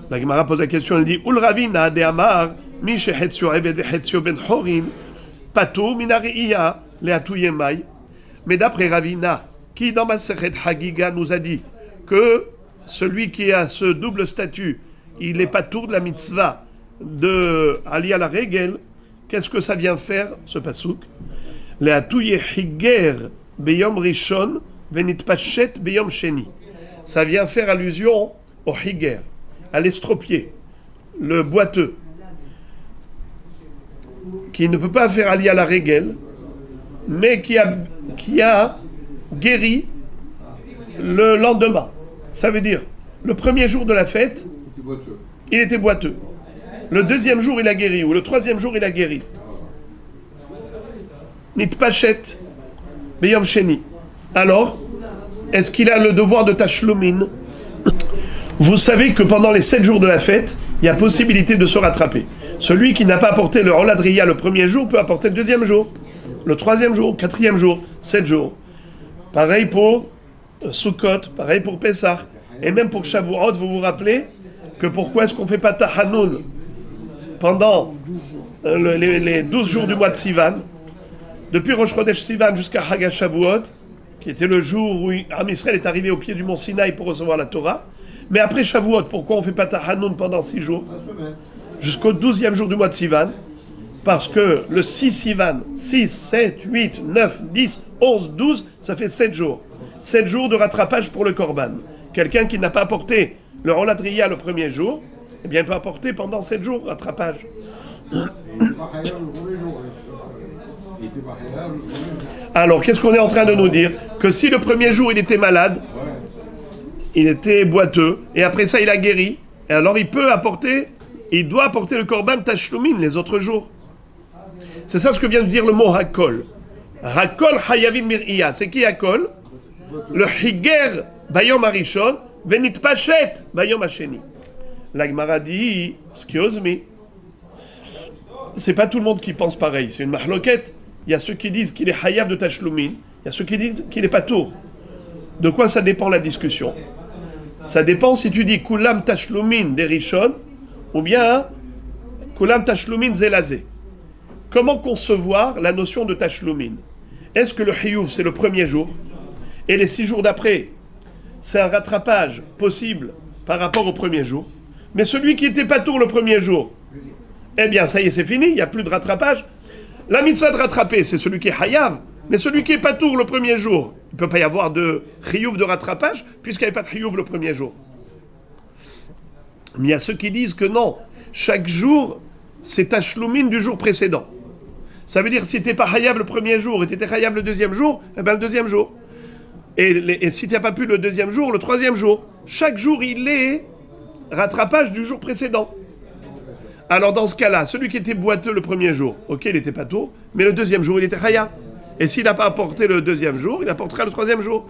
La Gemara pose la question, elle dit, Ul Ravina de Amar, Mishe Hetzio Evet, Hetzio Ben Horin, Patou Minariya, Leatu Yemai. Mais d'après Ravina, qui dans Masechet Hagiga nous a dit que celui qui a ce double statut, il est patour de la mitzvah de Aliyah la Regel, qu'est-ce que ça vient faire, ce pasouk? Leatu Yehiger Beyom Rishon Venitpachet Beyom Sheni. Ça vient faire allusion au Higer, à l'estropié, le boiteux, qui ne peut pas faire Aliyah la Regel, mais qui a guéri le lendemain. Ça veut dire, le premier jour de la fête, il était boiteux. Le deuxième jour, il a guéri, ou le troisième jour, il a guéri. Nitpachet Beyom Sheni. Alors, est-ce qu'il a le devoir de Tashlumin? Vous savez que pendant les 7 jours de la fête, il y a possibilité de se rattraper. Celui qui n'a pas apporté le Roladriya le premier jour peut apporter le deuxième jour, le troisième jour, quatrième jour, 7 jours. Pareil pour Sukkot, pareil pour Pessah. Et même pour Shavuot, vous vous rappelez que pourquoi est-ce qu'on ne fait pas Tahanoun pendant les 12 jours du mois de Sivan, depuis Rosh Chodesh Sivan jusqu'à Hag Shavuot, qui était le jour où Am Yisrael est arrivé au pied du mont Sinaï pour recevoir la Torah. Mais après Shavuot, pourquoi on ne fait pas Tahanoun pendant 6 jours? Jusqu'au 12e jour du mois de Sivan. Parce que le 6 Sivan, 6, 7, 8, 9, 10, 11, 12, ça fait 7 jours. 7 jours de rattrapage pour le Korban. Quelqu'un qui n'a pas apporté le Roladriya le premier jour, eh bien il peut apporter pendant 7 jours rattrapage. Alors, qu'est-ce qu'on est en train de nous dire? Que si le premier jour il était malade, il était boiteux, et après ça il a guéri, et alors il doit apporter le Korban Tashlumin les autres jours. C'est ça ce que vient de dire le mot Hakol. Hakol Hayavin Mir'ia. C'est qui Hakol? Le Higer Bayom Arishon, Venit Pachet Bayom Hasheni. La Gemara dit, excuse me, c'est pas tout le monde qui pense pareil, c'est une mahloquette. Il y a ceux qui disent qu'il est Hayav de Tashlumin, il y a ceux qui disent qu'il est Patour. De quoi ça dépend la discussion? Ça dépend si tu dis Kulam Tashlumin des Rishon ou bien Kulam Tashlumin Zelazé. Comment concevoir la notion de Tashlumin? Est-ce que le Hiyuv c'est le premier jour et les 6 jours d'après c'est un rattrapage possible par rapport au premier jour? Mais celui qui était Patour le premier jour, eh bien ça y est, c'est fini, il n'y a plus de rattrapage. La mitzvah de rattraper, c'est celui qui est Hayav, mais celui qui est Patour le premier jour, il ne peut pas y avoir de Chiyuv de rattrapage, puisqu'il n'y avait pas de Chiyuv le premier jour. Mais il y a ceux qui disent que non, chaque jour, c'est Tashlumin du jour précédent. Ça veut dire si tu n'es pas Hayav le premier jour et tu étais Hayav le deuxième jour, eh bien le deuxième jour. Et si tu n'as pas pu le deuxième jour, le troisième jour. Chaque jour, il est rattrapage du jour précédent. Alors dans ce cas-là, celui qui était boiteux le premier jour, ok, il était pas tôt, mais le deuxième jour, il était Hayav. Et s'il n'a pas apporté le deuxième jour, il apportera le troisième jour.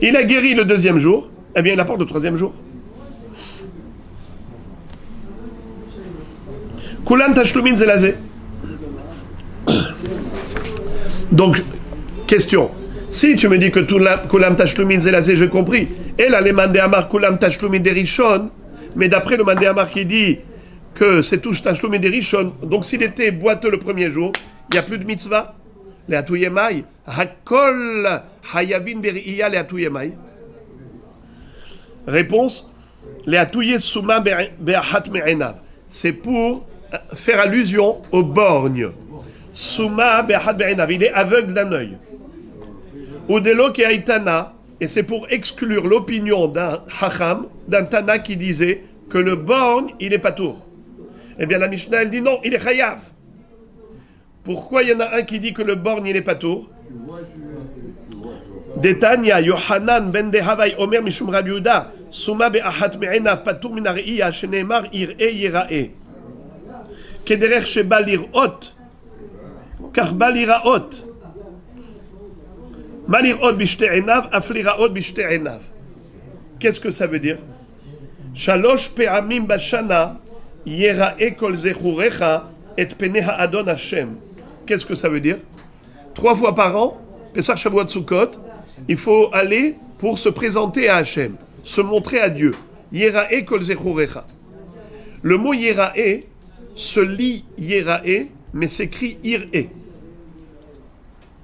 Il a guéri le deuxième jour, eh bien il apporte le troisième jour. Kulan tashlumin zelazé. Donc, question. Si tu me dis que kulam tashlumin zelazé, j'ai compris. Et là, les mandé amar kulam tashlumin derishon, mais d'après le mandé amar qui dit que c'est tous tashlumin derishon, donc s'il était boiteux le premier jour, il n'y a plus de mitzvah. Les atuyemai, hakol hayavin beriya les atuyemai. Réponse, les atuyes souma be'ahat me'enav. C'est pour faire allusion au borgne. Souma be'ahat me'enav, il est aveugle d'un œil. Udelo ki aitana, et c'est pour exclure l'opinion d'un hacham, d'un tana qui disait que le borgne, il est patour. Eh bien la Mishnah, elle dit non, il est chayav. Pourquoi il y en a un qui dit que le borgne il est patour? Detania Yohanan ben Dehavai Omer Mishum Rabbi Yehuda Suma be'ahat me'enav patour min ha're'iya shene'emar ir'e yira'e kederech sheba lir'ot kach ba lira'ot ma lir'ot b'shte enav af lira'ot b'shte enav. Qu'est-ce que ça veut dire? Shalosh pe'amim bashana yira'e kol zechurecha et pene ha'adon Hashem. Qu'est-ce que ça veut dire? 3 fois par an, Pesach Shavuot Sukkot, il faut aller pour se présenter à Hachem, se montrer à Dieu. Yerae kol zechurecha. Le mot Yerae se lit Yerae, mais s'écrit Ir'e.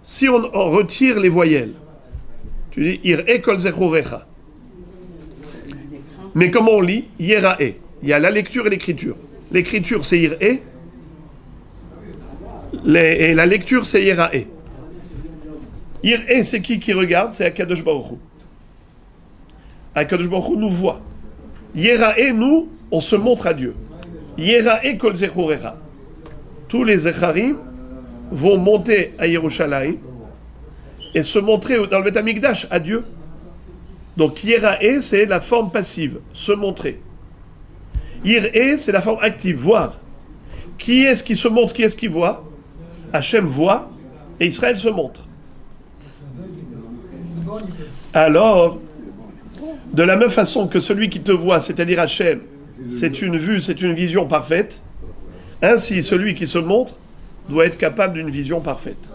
Si on retire les voyelles, tu dis Ir'e kol zechurecha. Mais comment on lit? Yerae. Il y a la lecture et l'écriture. L'écriture c'est Ir'e. Et la lecture, c'est Yerae. Yerae, c'est qui regarde? C'est Akadosh Baruch Hu. Akadosh Baruch Hu nous voit. Yerae, nous, on se montre à Dieu. Yerae kol zechurecha. Tous les zecharim vont monter à Yerushalayim et se montrer dans le Beth Amikdash à Dieu. Donc Yerae, c'est la forme passive, se montrer. Yerae, c'est la forme active, voir. Qui est-ce qui se montre? Qui est-ce qui voit? Hachem voit et Israël se montre. Alors, de la même façon que celui qui te voit, c'est-à-dire Hachem, c'est une vue, c'est une vision parfaite, ainsi celui qui se montre doit être capable d'une vision parfaite.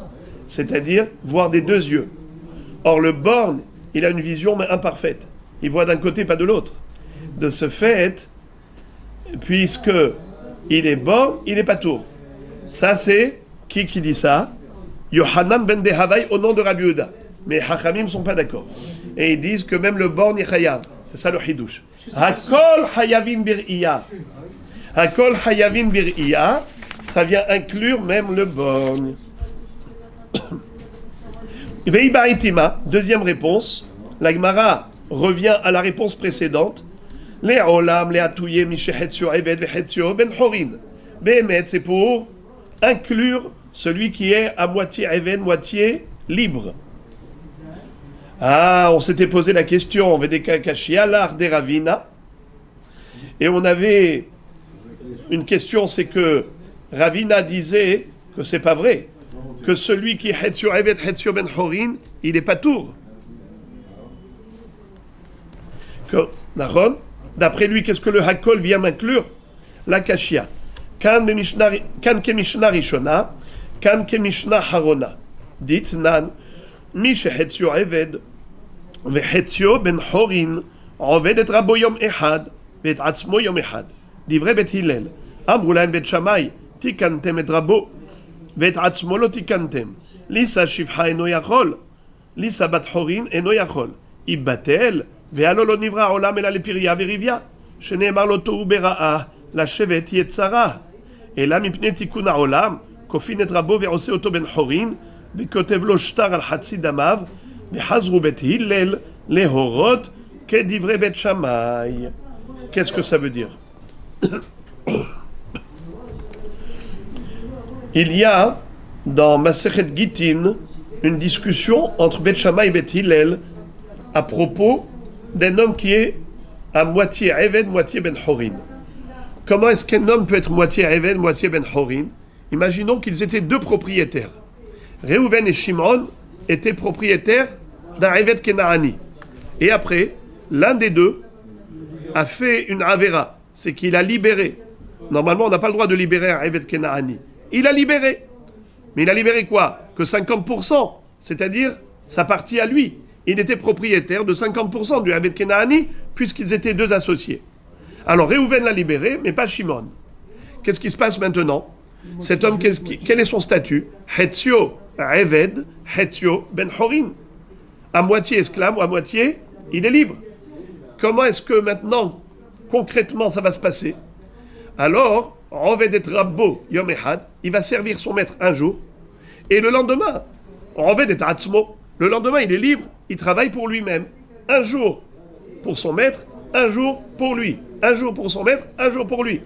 C'est-à-dire voir des deux yeux. Or, le borgne, il a une vision mais imparfaite. Il voit d'un côté, pas de l'autre. De ce fait, puisque il est borgne, il est patour. Ça, c'est qui dit ça? Yohanan ben Dehavai au nom de Rabbi Yehuda. Mais Hachamim ne sont pas d'accord. Et ils disent que même le borgne est chayav. C'est ça le hidouche. Hakol hayavin bir'iya. Hakol hayavin bir'iya, ça vient inclure même le borgne. Veibaitima, deuxième réponse. La Gemara revient à la réponse précédente. Les olam, les atouye, mishehetzio, eved, vehetzio, ben horin. Behemet, c'est pour inclure celui qui est à moitié even, moitié libre. Ah, on s'était posé la question, on avait des Ravina, et on avait une question, c'est que Ravina disait que c'est pas vrai, que celui qui est Hetzio Evet, Hetzio Ben Horin, il est pas tour. D'après lui, qu'est-ce que le Hakol vient m'inclure? La Kashia. Kan ke Mishnah Rishona, kan ke Mishnah Harona. Dit nan, mi shehetzio eved, vehetzio ben horin, oved et rabo yom ehad, vet atzmo yom ehad. Divrei bet Hillel, amru lahem bet Shammai, tikantem et rabo, vet atzmo lo tikantem. Lisa shivcha eno yachol, lisa bat horin eno yachol. Ibbatel, ve'alo lo nivra olam ela lepirya verivya, sheneemar lo tohu bera'a, לשבת יצרה, אלא מפני תיקון העולם, כופין את רבו ועושה אותו בן חורין, וכותב לו שטר על חצי דמיו, וחזרו בית הלל להורות כדברי בית שמאי. Qu'est-ce que ça veut dire? Il y a dans Masechet Gittin une discussion entre Beth Shammai et Beth Hillel à propos d'un homme qui est à moitié Eved, moitié Ben Horin. Comment est-ce qu'un homme peut être moitié Eved, moitié Ben Horin? Imaginons qu'ils étaient deux propriétaires. Reuven et Shimon étaient propriétaires d'un Eved Kenaani. Et après, l'un des deux a fait une Avera, c'est qu'il a libéré. Normalement, on n'a pas le droit de libérer un Eved Kenaani. Il a libéré. Mais il a libéré quoi? Que 50%, c'est-à-dire sa partie à lui. Il était propriétaire de 50% du Eved Kenaani, puisqu'ils étaient deux associés. Alors, Reuven l'a libéré, mais pas Shimon. Qu'est-ce qui se passe maintenant? Cet homme, quel est son statut? Hetzio Eved, Hetzio Ben Horin. À moitié esclave ou à moitié, il est libre. Comment est-ce que maintenant, concrètement, ça va se passer? Alors, Oved et Rabbo Yom Echad, il va servir son maître un jour, et le lendemain, Oved et Atzmo, le lendemain, il est libre, il travaille pour lui-même. Un jour pour son maître, un jour pour lui. Un jour pour son maître, un jour pour lui.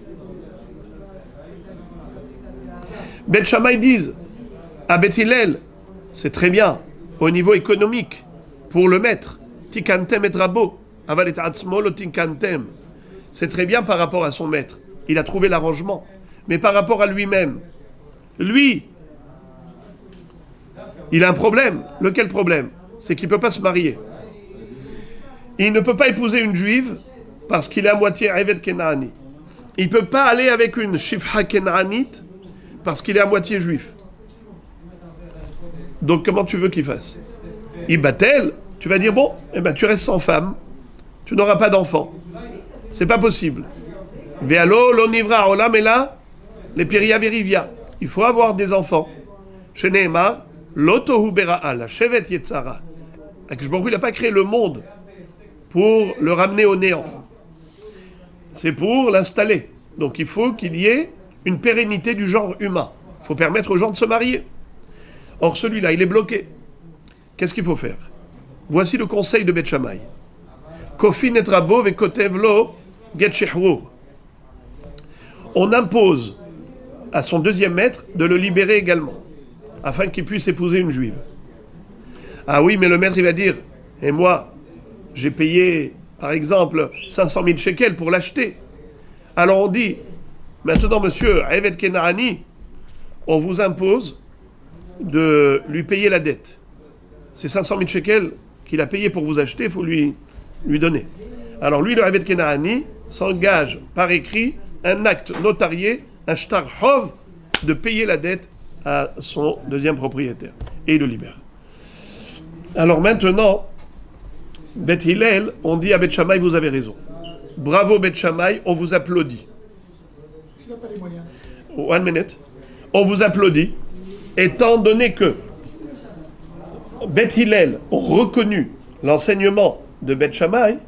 Bet Shammai disent, à Bet Hillel, c'est très bien, au niveau économique, pour le maître, Tikantem et Rabbo, Aval et Atzmo lo Tikantem. C'est très bien par rapport à son maître. Il a trouvé l'arrangement. Mais par rapport à lui-même, lui, il a un problème. Lequel problème? C'est qu'il ne peut pas se marier. Il ne peut pas épouser une juive parce qu'il est à moitié Eved Kenaani. Il ne peut pas aller avec une Shifha Kenaanite parce qu'il est à moitié juif. Donc comment tu veux qu'il fasse? Il battelle, tu vas dire bon, eh ben tu restes sans femme, tu n'auras pas d'enfant. C'est pas possible. Vealo l'onivra olam et là, les piria verivia. Il faut avoir des enfants. Chez Nehemar, l'otohu bera'a, la shevet yetzara. Il n'a pas créé le monde pour le ramener au néant. C'est pour l'installer. Donc il faut qu'il y ait une pérennité du genre humain. Il faut permettre aux gens de se marier. Or celui-là, il est bloqué. Qu'est-ce qu'il faut faire? Voici le conseil de Bet Shammai. Kofin et rabo ve kotev lo get shehrour. On impose à son deuxième maître de le libérer également, afin qu'il puisse épouser une juive. Ah oui, mais le maître, il va dire, et moi, j'ai payé, par exemple, 500 000 shekels pour l'acheter. Alors on dit, maintenant, monsieur, Eved Kenaani, on vous impose de lui payer la dette. C'est 500 000 shekels qu'il a payé pour vous acheter, il faut lui donner. Alors lui, le Eved Kenaani, s'engage par écrit un acte notarié, un shtar hov, de payer la dette à son deuxième propriétaire. Et il le libère. Alors maintenant, Bet Hillel, on dit à Bet Shammai, vous avez raison. Bravo Bet Shammai, on vous applaudit. One minute. On vous applaudit, étant donné que Bet Hillel ont reconnu l'enseignement de Bet Shammai,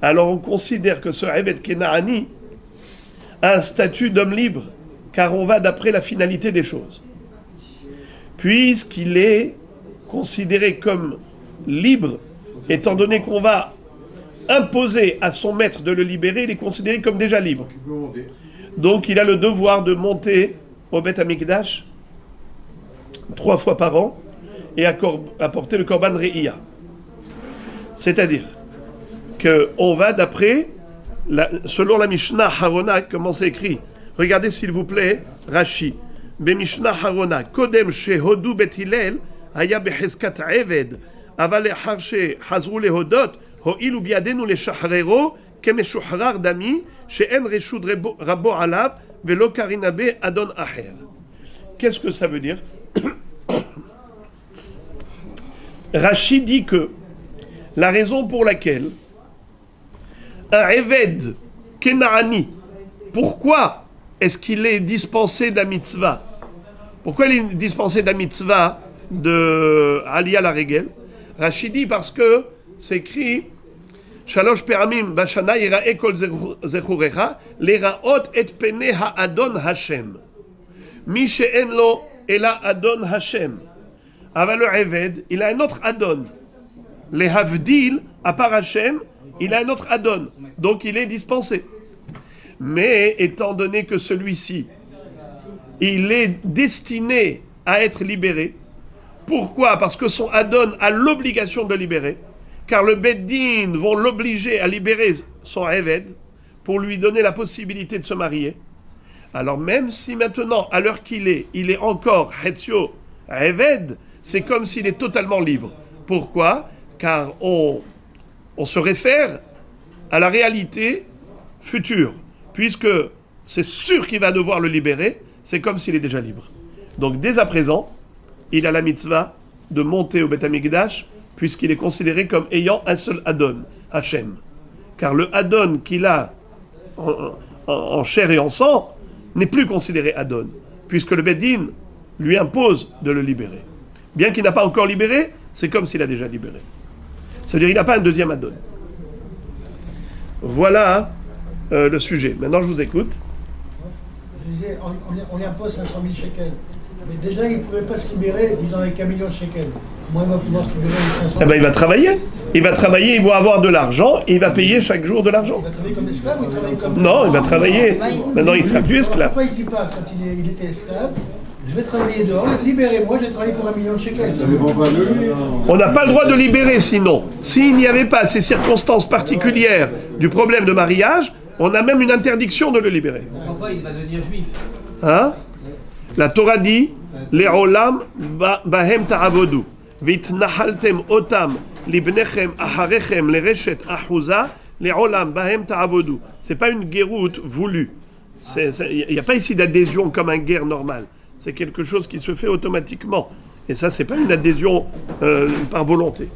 alors on considère que ce Eved Kenaani a un statut d'homme libre, car on va d'après la finalité des choses. Puisqu'il est considéré comme libre, étant donné qu'on va imposer à son maître de le libérer, il est considéré comme déjà libre. Donc il a le devoir de monter au Beth Amikdash 3 fois par an et apporter le Korban Re'iyah. C'est-à-dire qu'on va d'après, selon la Mishnah Harona, comment c'est écrit. Regardez s'il vous plaît, Rashi. Mishnah Harona, Kodem shehodu Bet Hillel, haya beheskat eved, aval echar shehazru lehodot, ho'ilu biadenu leshahrero, kemeshuhrar dami, she'en reshud rabo alav, velo karinabe adon aher. Qu'est-ce que ça veut dire? Rashi dit que la raison pour laquelle un Eved Kenaani, pourquoi est-ce qu'il est dispensé d'un mitzvah? Pourquoi il est dispensé d'un mitzvah de Aliyah la Regel? Rashi dit parce que c'est écrit Shalosh pe'amim bashana yira'e kol zechurecha lera'ot et pene ha'adon Hashem mi she'en lo ela adon Hashem. Aval le Eved, il a un autre adon. Les Havdil, à part Hashem, il a un autre adon. Donc il est dispensé. Mais étant donné que celui-ci, il est destiné à être libéré. Pourquoi? Parce que son adon a l'obligation de libérer. Car le Beddin vont l'obliger à libérer son Eved, pour lui donner la possibilité de se marier, alors même si maintenant, à l'heure qu'il est, il est encore Hetzio, Eved, c'est comme s'il est totalement libre. Pourquoi? Car on se réfère à la réalité future. Puisque c'est sûr qu'il va devoir le libérer, c'est comme s'il est déjà libre. Donc dès à présent, il a la mitzvah de monter au Beth Amikdash, puisqu'il est considéré comme ayant un seul Adon, Hachem. Car le Adon qu'il a en chair et en sang n'est plus considéré Adon, puisque le Bedin lui impose de le libérer. Bien qu'il n'a pas encore libéré, c'est comme s'il a déjà libéré. C'est-à-dire qu'il n'a pas un deuxième Adon. Voilà le sujet. Maintenant, je vous écoute. Je disais, on lui impose 500 000 shekels. Mais déjà, il ne pouvait pas se libérer, disons, avec 1 million de shekels. Moi, il va pouvoir se libérer avec 500 000. Eh ben, il va travailler. Il va travailler, il va avoir de l'argent, et il va payer chaque jour de l'argent. Il va travailler comme esclave ou il travaille comme... Non, il va travailler. Maintenant, il ne sera plus esclave. Pourquoi il ne dit pas, quand il était esclave, je vais travailler dehors, libérez-moi, je vais travailler pour 1 million de shekels. On n'a pas le droit de libérer sinon. S'il n'y avait pas ces circonstances particulières du problème de mariage, on a même une interdiction de le libérer. Pourquoi il va devenir juif? Hein? La Torah dit Le'olam bahem ta'avodu vitnahaltem otam libnechem aharechem lereshet ahuza le'olam bahem ta'avodu. C'est pas une guéroute voulue. Il n'y a pas ici d'adhésion comme un guerre normal. C'est quelque chose qui se fait automatiquement. Et ça, c'est pas une adhésion par volonté.